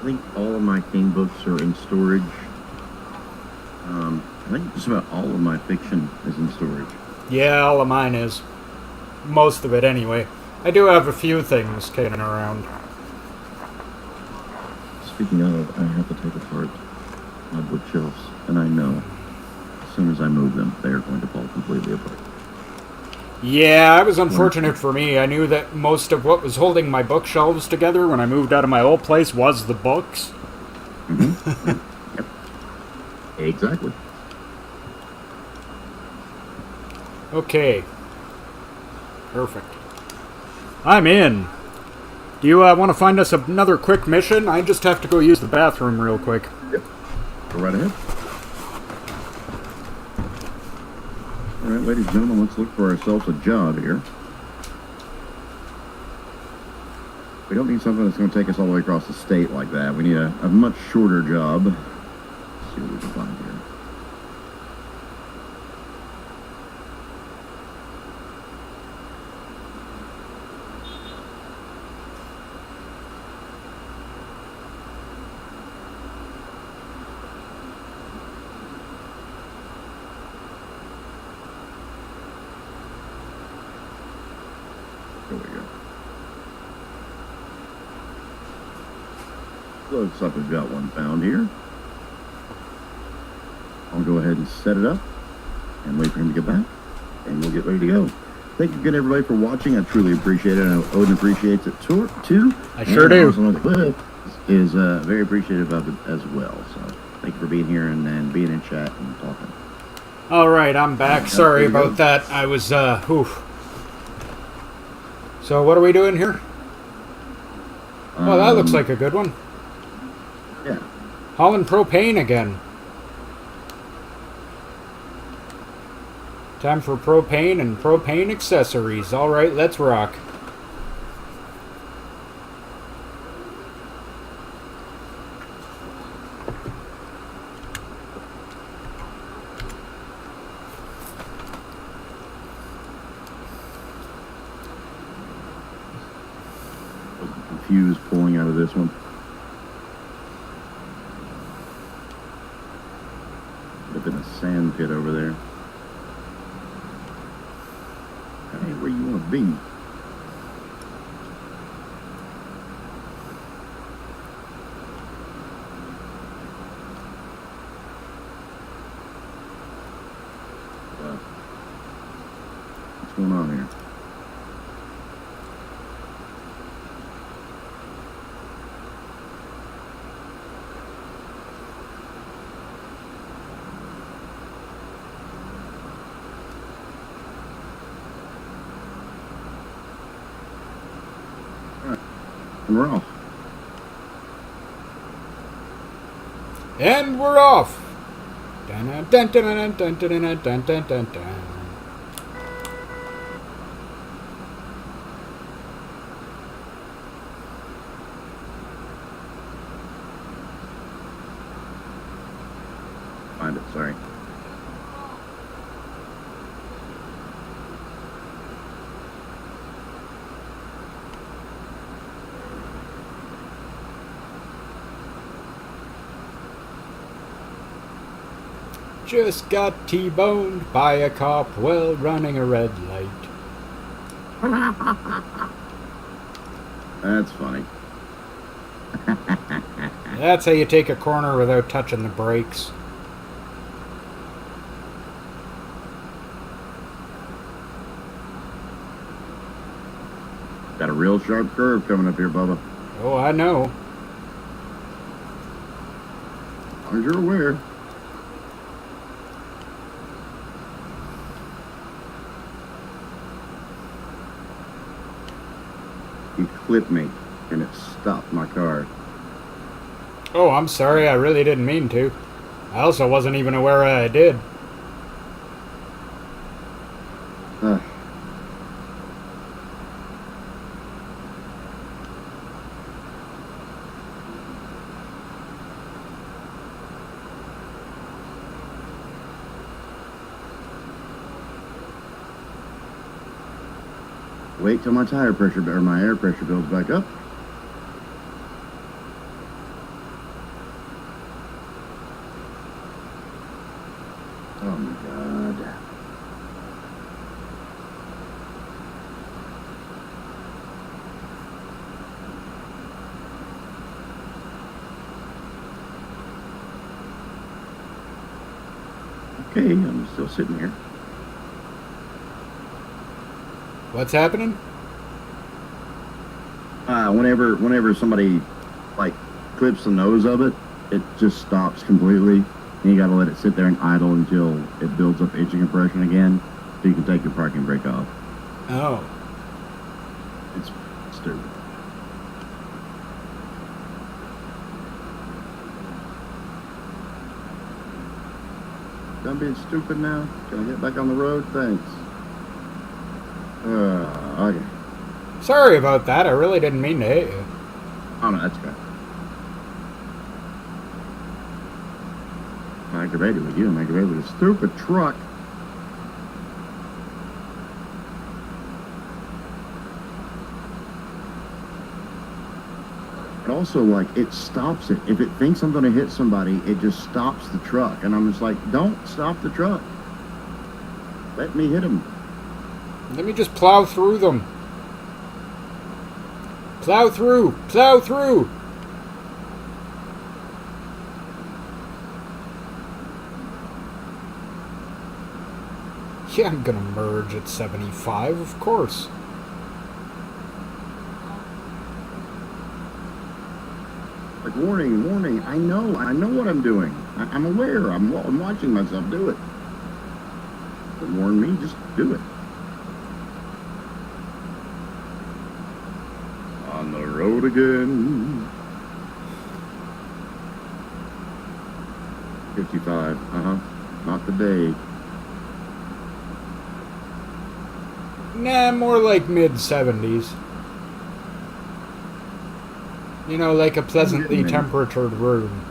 I think all of my King books are in storage. I think just about all of my fiction is in storage. Yeah, all of mine is. Most of it, anyway. I do have a few things kicking around. Speaking of, I have to take apart my bookshelves, and I know as soon as I move them, they are going to fall completely apart. Yeah, it was unfortunate for me. I knew that most of what was holding my bookshelves together when I moved out of my old place was the books. Mm-hmm. Yep. Exactly. Okay. Perfect. I'm in. Do you want to find us another quick mission? I just have to go use the bathroom real quick. Yep. Go right ahead. All right, ladies and gentlemen, let's look for ourselves a job here. We don't need something that's going to take us all the way across the state like that. We need a much shorter job. Let's see what we can find here. There we go. Looks like we've got one found here. I'll go ahead and set it up and wait for him to get back, and we'll get ready to go. Thank you again, everybody, for watching. I truly appreciate it. I know Odin appreciates it too. I sure do. Also know that Cliff is very appreciative of it as well. So thank you for being here and being in chat and talking. Alright, I'm back. Sorry about that. I was, oof. So what are we doing here? Oh, that looks like a good one. Yeah. Holland Propane again. Time for propane and propane accessories. Alright, let's rock. Wasn't confused pulling out of this one. Could have been a sand pit over there. That ain't where you want to be. What's going on here? And we're off. And we're off. Dun dun dun dun dun dun dun dun dun dun dun. Find it, sorry. Just got T-boned by a cop while running a red light. That's funny. That's how you take a corner without touching the brakes. Got a real sharp curve coming up here, Bubba. Oh, I know. As long as you're aware. He clipped me, and it stopped my car. Oh, I'm sorry. I really didn't mean to. I also wasn't even aware I did. Wait till my tire pressure or my air pressure builds back up. Oh my God. Okay, I'm still sitting here. What's happening? Whenever somebody like clips the nose of it, it just stops completely. And you gotta let it sit there and idle until it builds up engine compression again, so you can take your parking brake off. Oh. It's stupid. Done being stupid now? Can I get back on the road? Thanks. Okay. Sorry about that. I really didn't mean to hit you. Oh, no, that's good. I'm aggravated with you. I'm aggravated with a stupid truck. And also, like, it stops it. If it thinks I'm going to hit somebody, it just stops the truck. And I'm just like, don't stop the truck. Let me hit him. Let me just plow through them. Plow through! Plow through! Yeah, I'm gonna merge at 75, of course. Like, warning, warning. I know what I'm doing. I'm aware. I'm watching myself do it. Don't warn me, just do it. On the road again. 55, not today. Nah, more like mid-70s. You know, like a pleasantly temperatured room.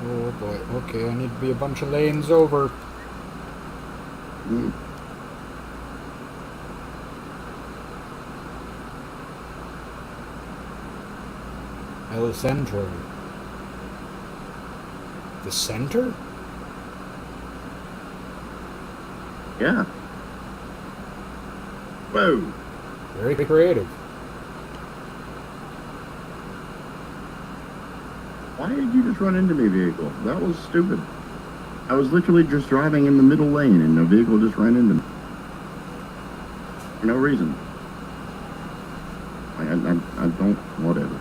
Oh boy, okay, I need to be a bunch of lanes over. El Centro. The center? Yeah. Whoa. Very creative. Why did you just run into me, vehicle? That was stupid. I was literally just driving in the middle lane and the vehicle just ran into me. For no reason. I don't, whatever.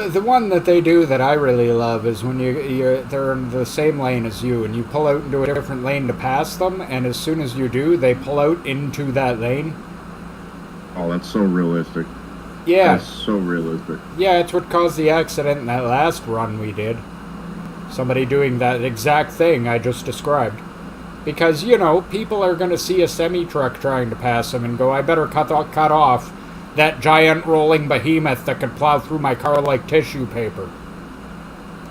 The one that they do that I really love is when they're in the same lane as you and you pull out into a different lane to pass them, and as soon as you do, they pull out into that lane. Oh, that's so realistic. Yeah, That's so realistic. yeah, it's what caused the accident in that last run we did. Somebody doing that exact thing I just described. Because, you know, people are going to see a semi-truck trying to pass them and go, I better cut off that giant rolling behemoth that could plow through my car like tissue paper.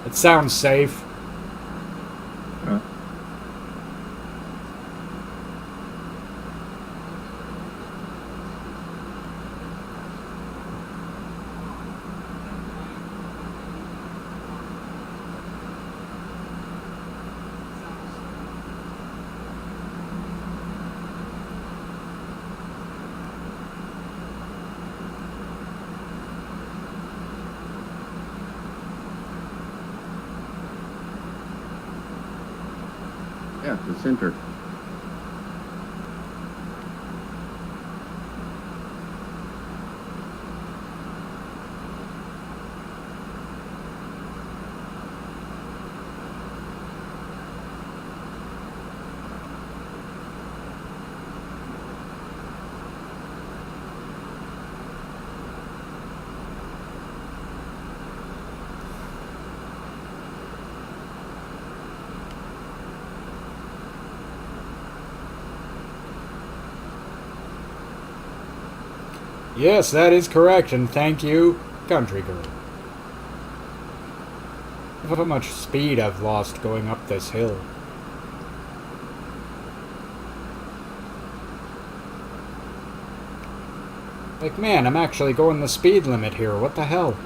It sounds safe. Yeah, the center. Yes, that is correct, and thank you, Country Girl. Look how much speed I've lost going up this hill. Like, man, I'm actually going the speed limit here. What the hell?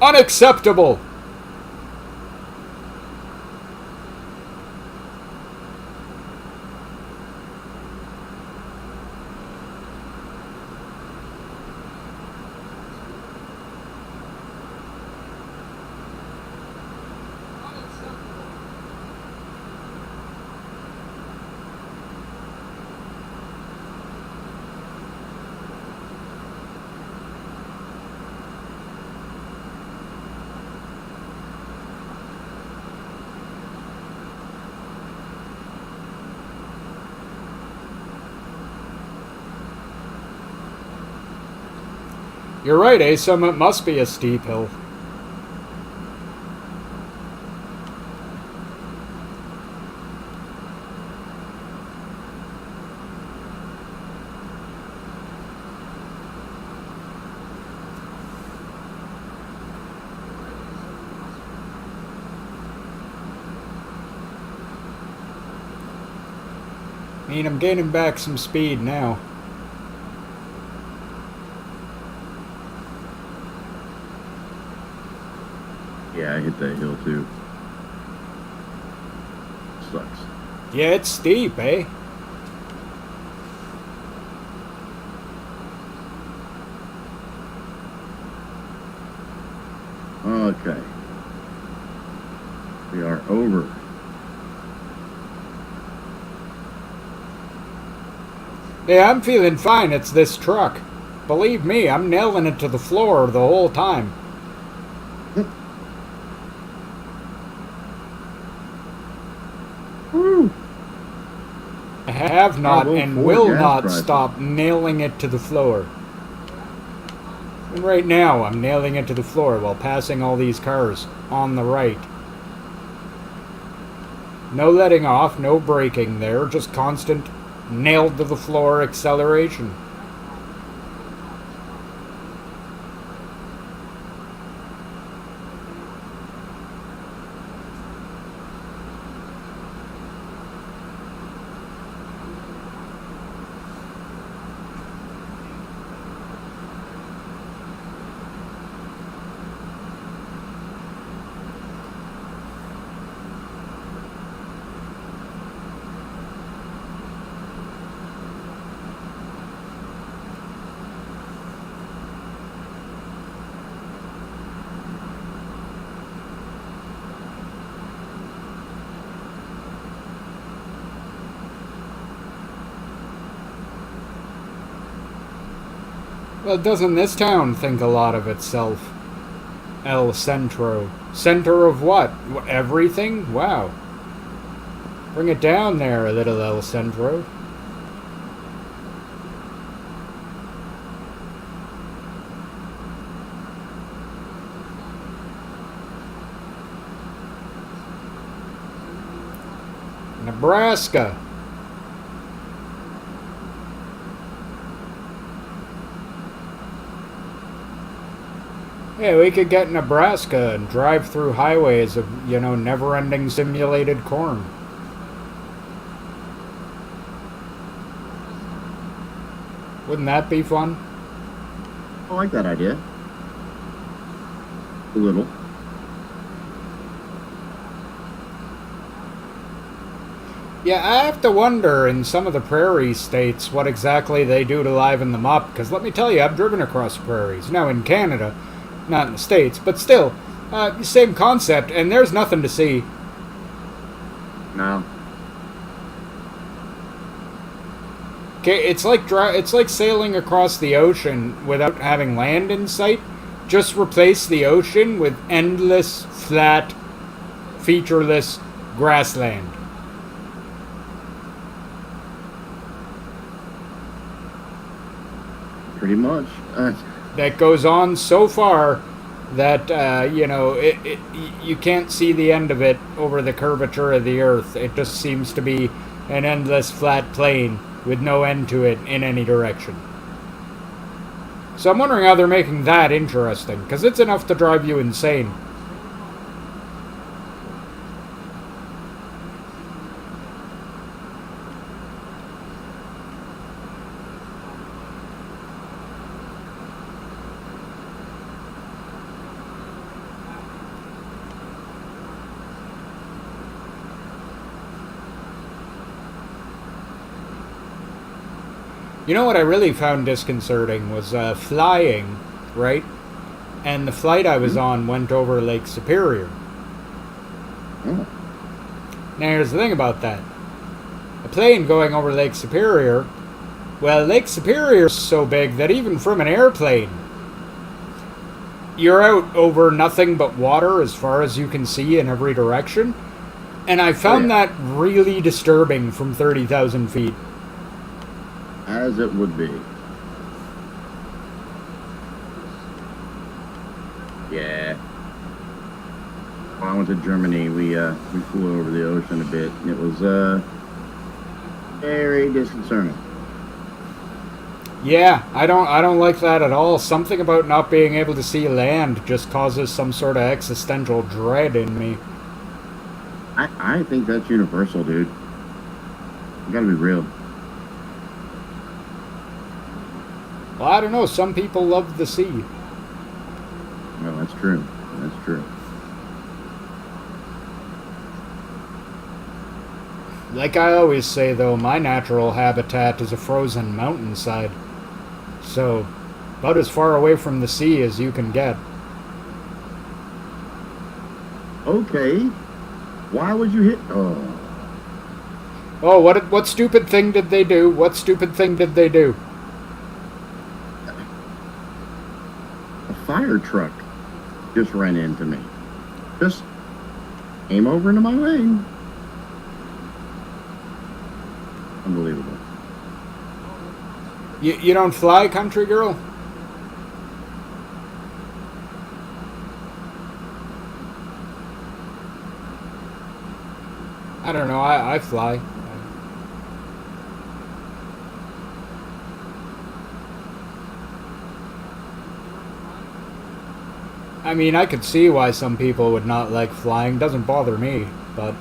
Unacceptable! You're right, Asim, it must be a steep hill. I mean, I'm gaining back some speed now. Yeah, I hit that hill too. Sucks. Yeah, it's steep, eh? Okay. We are over. Yeah, I'm feeling fine. It's this truck. Believe me, I'm nailing it to the floor the whole time. Woo! I have not Bravo and for will gas not prices. stop nailing it to the floor. And right now, I'm nailing it to the floor while passing all these cars on the right. No letting off, no braking there, just constant nailed to the floor acceleration. Well, doesn't this town think a lot of itself? El Centro. Center of what? Everything? Wow. Bring it down there, little El Centro. Nebraska. Yeah, we could get Nebraska and drive through highways of, never-ending simulated corn. Wouldn't that be fun? I like that idea. A little. Yeah, I have to wonder in some of the prairie states what exactly they do to liven them up, because let me tell you, I've driven across prairies. Now, in Canada, not in the States, but still, same concept, and there's nothing to see. No. Okay, it's like sailing across the ocean without having land in sight. Just replace the ocean with endless, flat, featureless grassland. Pretty much. That goes on so far that you can't see the end of it over the curvature of the earth. It just seems to be an endless flat plain with no end to it in any direction. So I'm wondering how they're making that interesting, because it's enough to drive you insane. You know what I really found disconcerting was flying, right? And the flight I was on went over Lake Superior. Oh. Now here's the thing about that. A plane going over Lake Superior, well, Lake Superior's so big that even from an airplane, you're out over nothing but water as far as you can see in every direction. And I found that really disturbing from 30,000 feet. As it would be. Yeah. When I went to Germany, we flew over the ocean a bit, and it was very disconcerting. Yeah, I don't like that at all. Something about not being able to see land just causes some sort of existential dread in me. I think that's universal, dude. You gotta be real. Well, I don't know. Some people love the sea. Well, that's true. That's true. Like I always say, though, my natural habitat is a frozen mountainside. So, about as far away from the sea as you can get. Okay. Why would you hit... Oh, what stupid thing did they do? What stupid thing did they do? A fire truck just ran into me. Just came over into my lane. Unbelievable. You don't fly, country girl? I don't know, I fly. I mean, I could see why some people would not like flying. Doesn't bother me, but...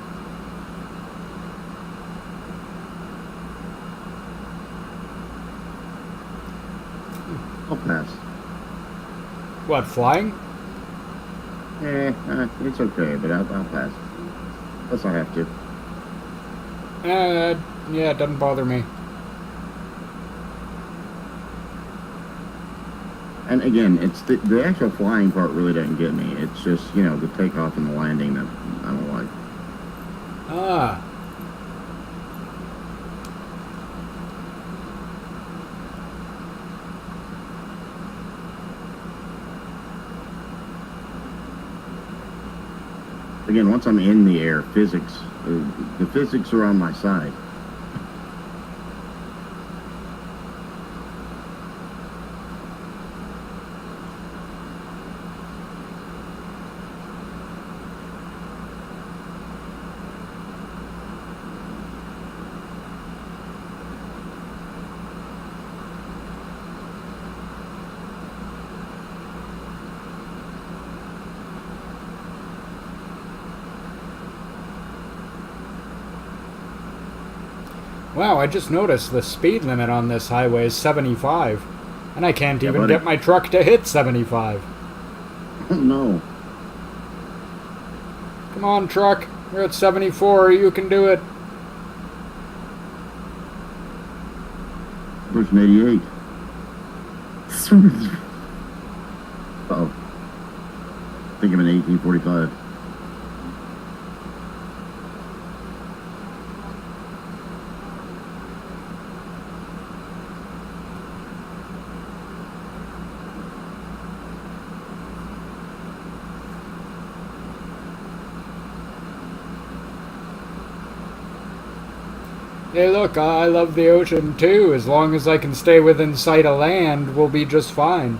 I'll pass. What, flying? It's okay, but I'll pass. Unless I have to. Yeah, it doesn't bother me. And again, it's the actual flying part really doesn't get me. It's just, the takeoff and the landing that I don't like. Ah. Again, once I'm in the air, the physics are on my side. Wow, I just noticed the speed limit on this highway is 75. And I can't even buddy. get my truck to hit 75. Oh, no. Come on, truck. You're at 74. You can do it. Pushing 88. Uh-oh. Think I'm in 1845. Hey, look, I love the ocean too. As long as I can stay within sight of land, we'll be just fine.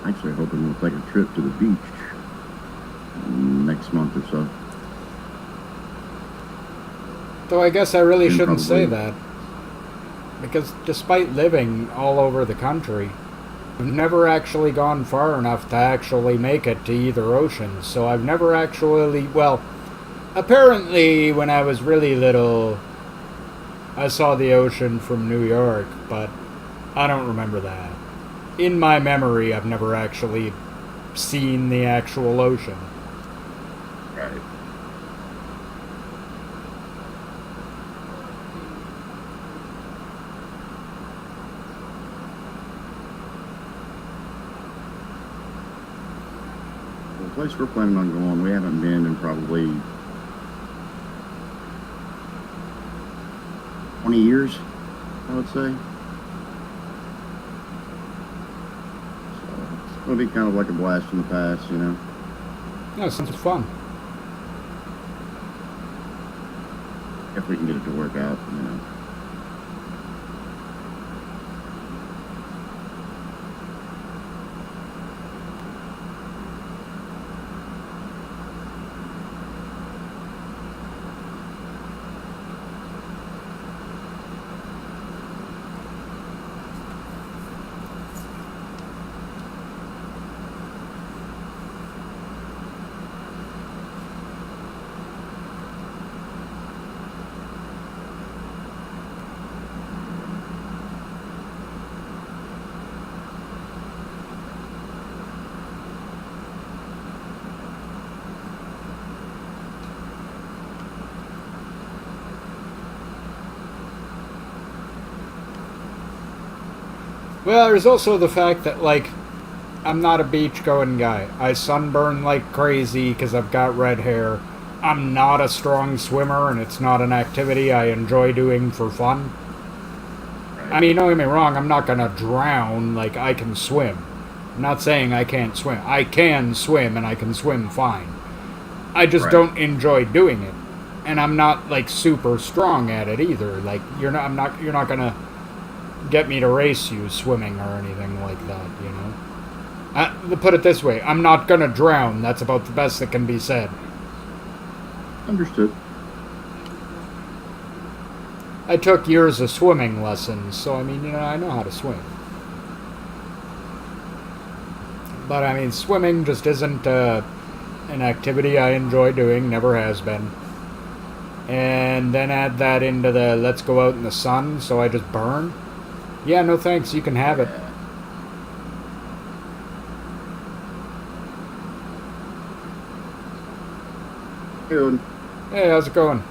Actually, hoping we'll take a trip to the beach next month or so. Though I guess I really And shouldn't say probably- that. Because despite living all over the country, I've never actually gone far enough to actually make it to either ocean. So I've never actually, well, apparently when I was really little, I saw the ocean from New York, but I don't remember that. In my memory, I've never actually seen the actual ocean. Right. The place we're planning on going, we haven't been in probably 20 years, I would say. So it's going to be kind of like a blast from the past, you know. Yeah, sounds fun. If we can get it to work out, you know. Well, there's also the fact that, like, I'm not a beach-going guy. I sunburn like crazy because I've got red hair. I'm not a strong swimmer, and it's not an activity I enjoy doing for fun. I mean, don't get me wrong, I'm not gonna drown. Like, I can swim. I'm not saying I can't swim. I can swim, and I can swim fine. I just Right. don't enjoy doing it. And I'm not, like, super strong at it either. Like, you're not gonna get me to race you swimming or anything like that, you know? To put it this way, I'm not gonna drown. That's about the best that can be said. Understood. I took years of swimming lessons, so I mean, you know, I know how to swim. But I mean, swimming just isn't an activity I enjoy doing, never has been. And then add that into the let's go out in the sun so I just burn. Yeah, no thanks, you can have it. Good. Hey, how's it going?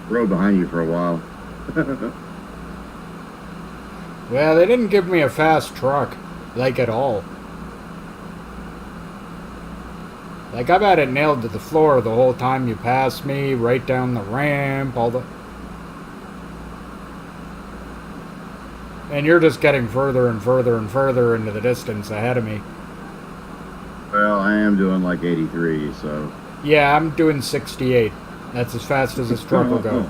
Rode behind you for a while. Well, they didn't give me a fast truck, like at all. Like, I've had it nailed to the floor the whole time you passed me, right down the ramp, all the... And you're just getting further and further and further into the distance ahead of me. Well, I am doing like 83, so. Yeah, I'm doing 68. That's as fast as this truck will go.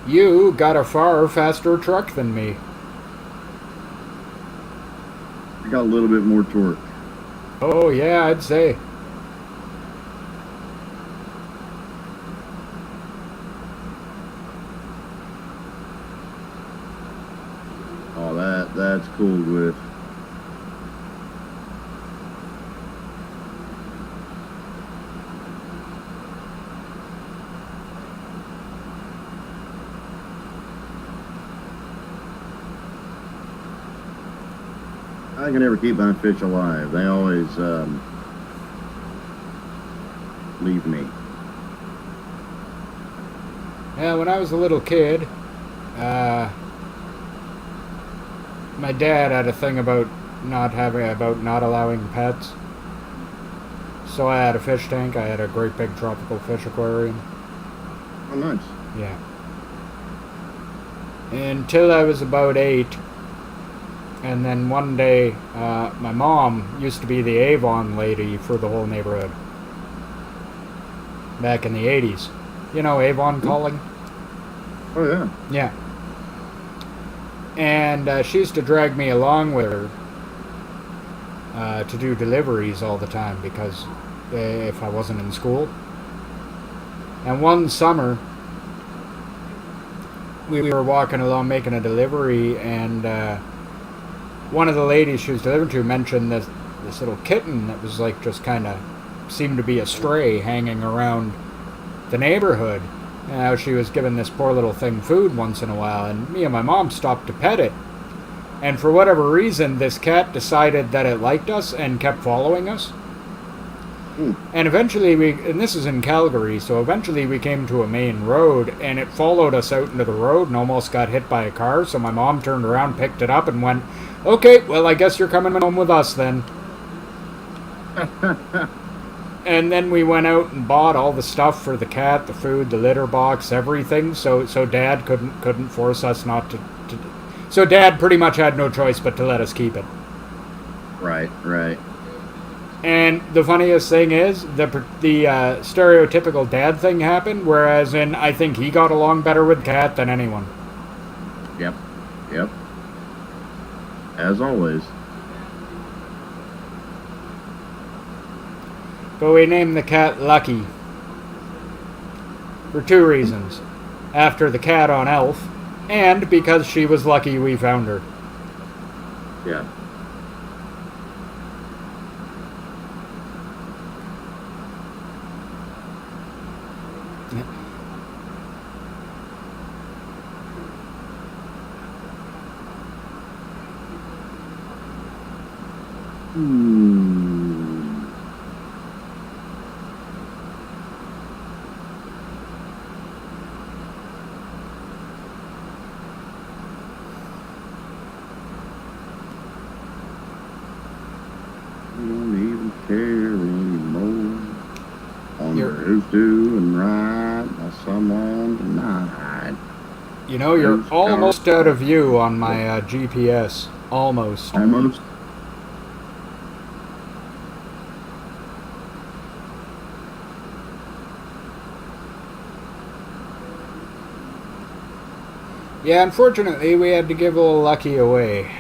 You got a far faster truck than me. I got a little bit more torque. Oh, yeah, I'd say. Oh, that's cool with. I can never keep my fish alive. They always leave me. Yeah, when I was a little kid, my dad had a thing about not allowing pets. So I had a fish tank. I had a great big tropical fish aquarium. Oh, nice. Yeah. Until I was about 8. And then one day, my mom used to be the Avon lady for the whole neighborhood. Back in the 80s. You know Avon calling? Oh, yeah. Yeah. And she used to drag me along with her to do deliveries all the time because if I wasn't in school. And one summer, we were walking along making a delivery, and one of the ladies she was delivering to mentioned this little kitten that was like just kind of seemed to be a stray hanging around the neighborhood. And how she was giving this poor little thing food once in a while, and me and my mom stopped to pet it. And for whatever reason, this cat decided that it liked us and kept following us. And eventually and this is in Calgary, so eventually we came to a main road, and it followed us out into the road and almost got hit by a car, so my mom turned around, picked it up, and went, "Okay, well, I guess you're coming home with us then." And then we went out and bought all the stuff for the cat, the food, the litter box, everything, so Dad couldn't force us not to. So Dad pretty much had no choice but to let us keep it. Right, right. And the funniest thing is, the stereotypical dad thing happened, whereas I think he got along better with Cat than anyone. Yep. As always. But we named the cat Lucky. For 2 reasons. After the cat on Elf, and because she was lucky we found her. Yeah. Don't even care anymore. Wonder who's doing right by someone tonight. You know, you're almost out of view on my GPS. Almost. Almost. Yeah, unfortunately, we had to give little Lucky away.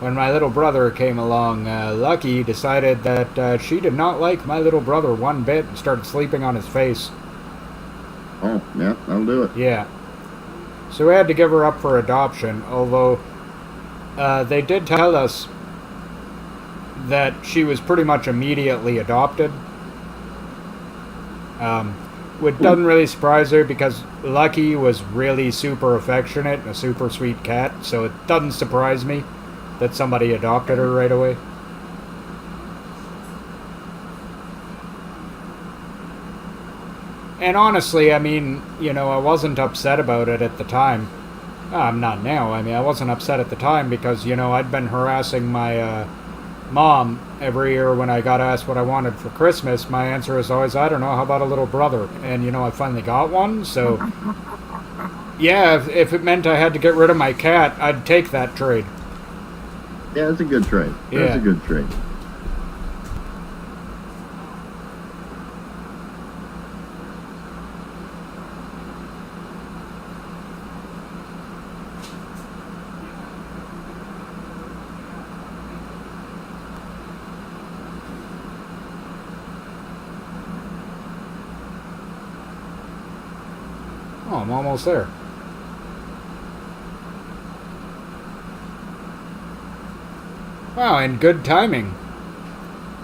When my little brother came along, Lucky decided that she did not like my little brother one bit and started sleeping on his face. Oh, yeah, that'll do it. Yeah. So we had to give her up for adoption, although they did tell us that she was pretty much immediately adopted. Which doesn't really surprise her because Lucky was really super affectionate and a super sweet cat, so it doesn't surprise me that somebody adopted her right away. And honestly, I mean, you know, I wasn't upset about it at the time. I'm not now. I mean, I wasn't upset at the time because, you know, I'd been harassing my mom every year when I got asked what I wanted for Christmas. My answer is always, I don't know, how about a little brother? And, you know, I finally got one, so... Yeah, if it meant I had to get rid of my cat, I'd take that trade. Yeah, that's a good trade. That's a good trade. Oh, I'm almost there. Wow, and good timing.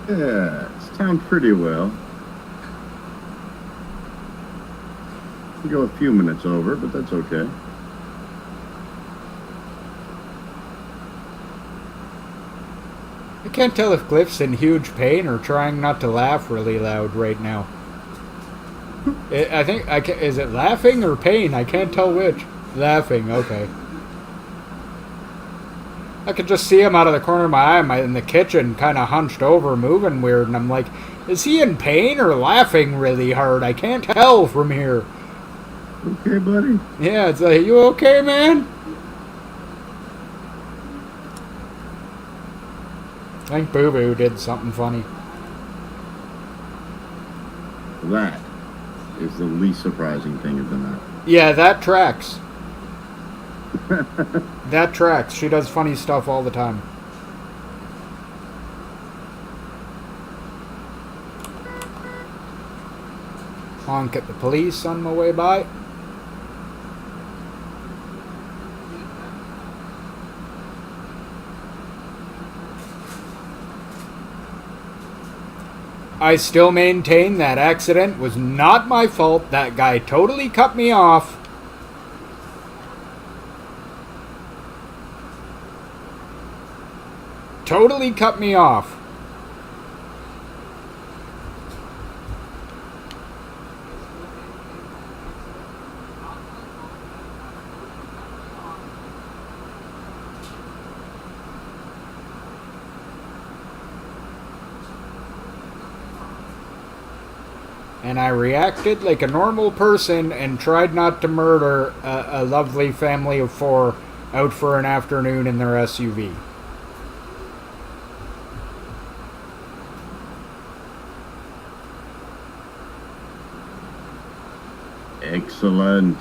Yeah, it's timed pretty well. We go a few minutes over, but that's okay. I can't tell if Cliff's in huge pain or trying not to laugh really loud right now. I think is it laughing or pain? I can't tell which. Laughing, okay. I could just see him out of the corner of my eye in the kitchen, kind of hunched over, moving weird, and I'm like, is he in pain or laughing really hard? I can't tell from here. Okay, buddy? Yeah, it's like, you okay, man? I think Boo Boo did something funny. That is the least surprising thing of the night. Yeah, that tracks. That tracks. She does funny stuff all the time. Honk at the police on my way by. I still maintain that accident was not my fault. That guy totally cut me off. Totally cut me off. And I reacted like a normal person and tried not to murder a lovely family of 4 out for an afternoon in their SUV. Excellent.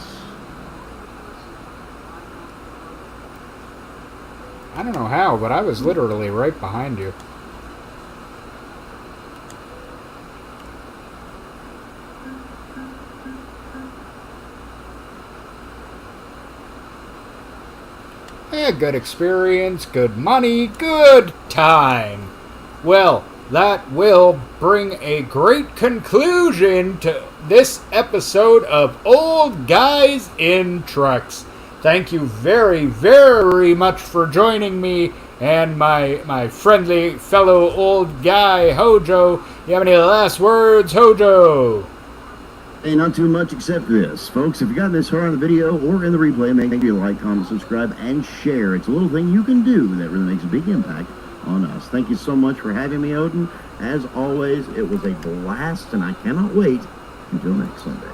I don't know how, but I was literally right behind you. Yeah, good experience, good money, good time. Well, that will bring a great conclusion to this episode of Old Guys in Trucks. Thank you very, very much for joining me and my friendly fellow old guy, Hojo. You have any last words, Hojo? Hey, not too much except this. Folks, if you got this far on the video or in the replay, make sure you like, comment, subscribe, and share. It's a little thing you can do that really makes a big impact on us. Thank you so much for having me, Odin. As always, it was a blast, and I cannot wait until next Sunday.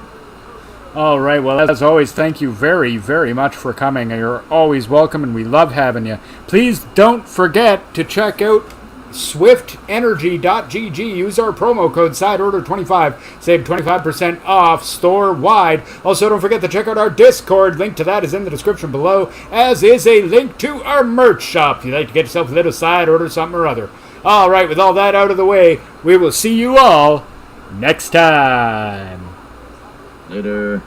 All right, well, as always, thank you very, very much for coming. You're always welcome, and we love having you. Please don't forget to check out swiftenergy.gg. Use our promo code SIDEORDER25. Save 25% off store-wide. Also, don't forget to check out our Discord. Link to that is in the description below, as is a link to our merch shop if you'd like to get yourself a little side order, something or other. All right, with all that out of the way, we will see you all next time. Later.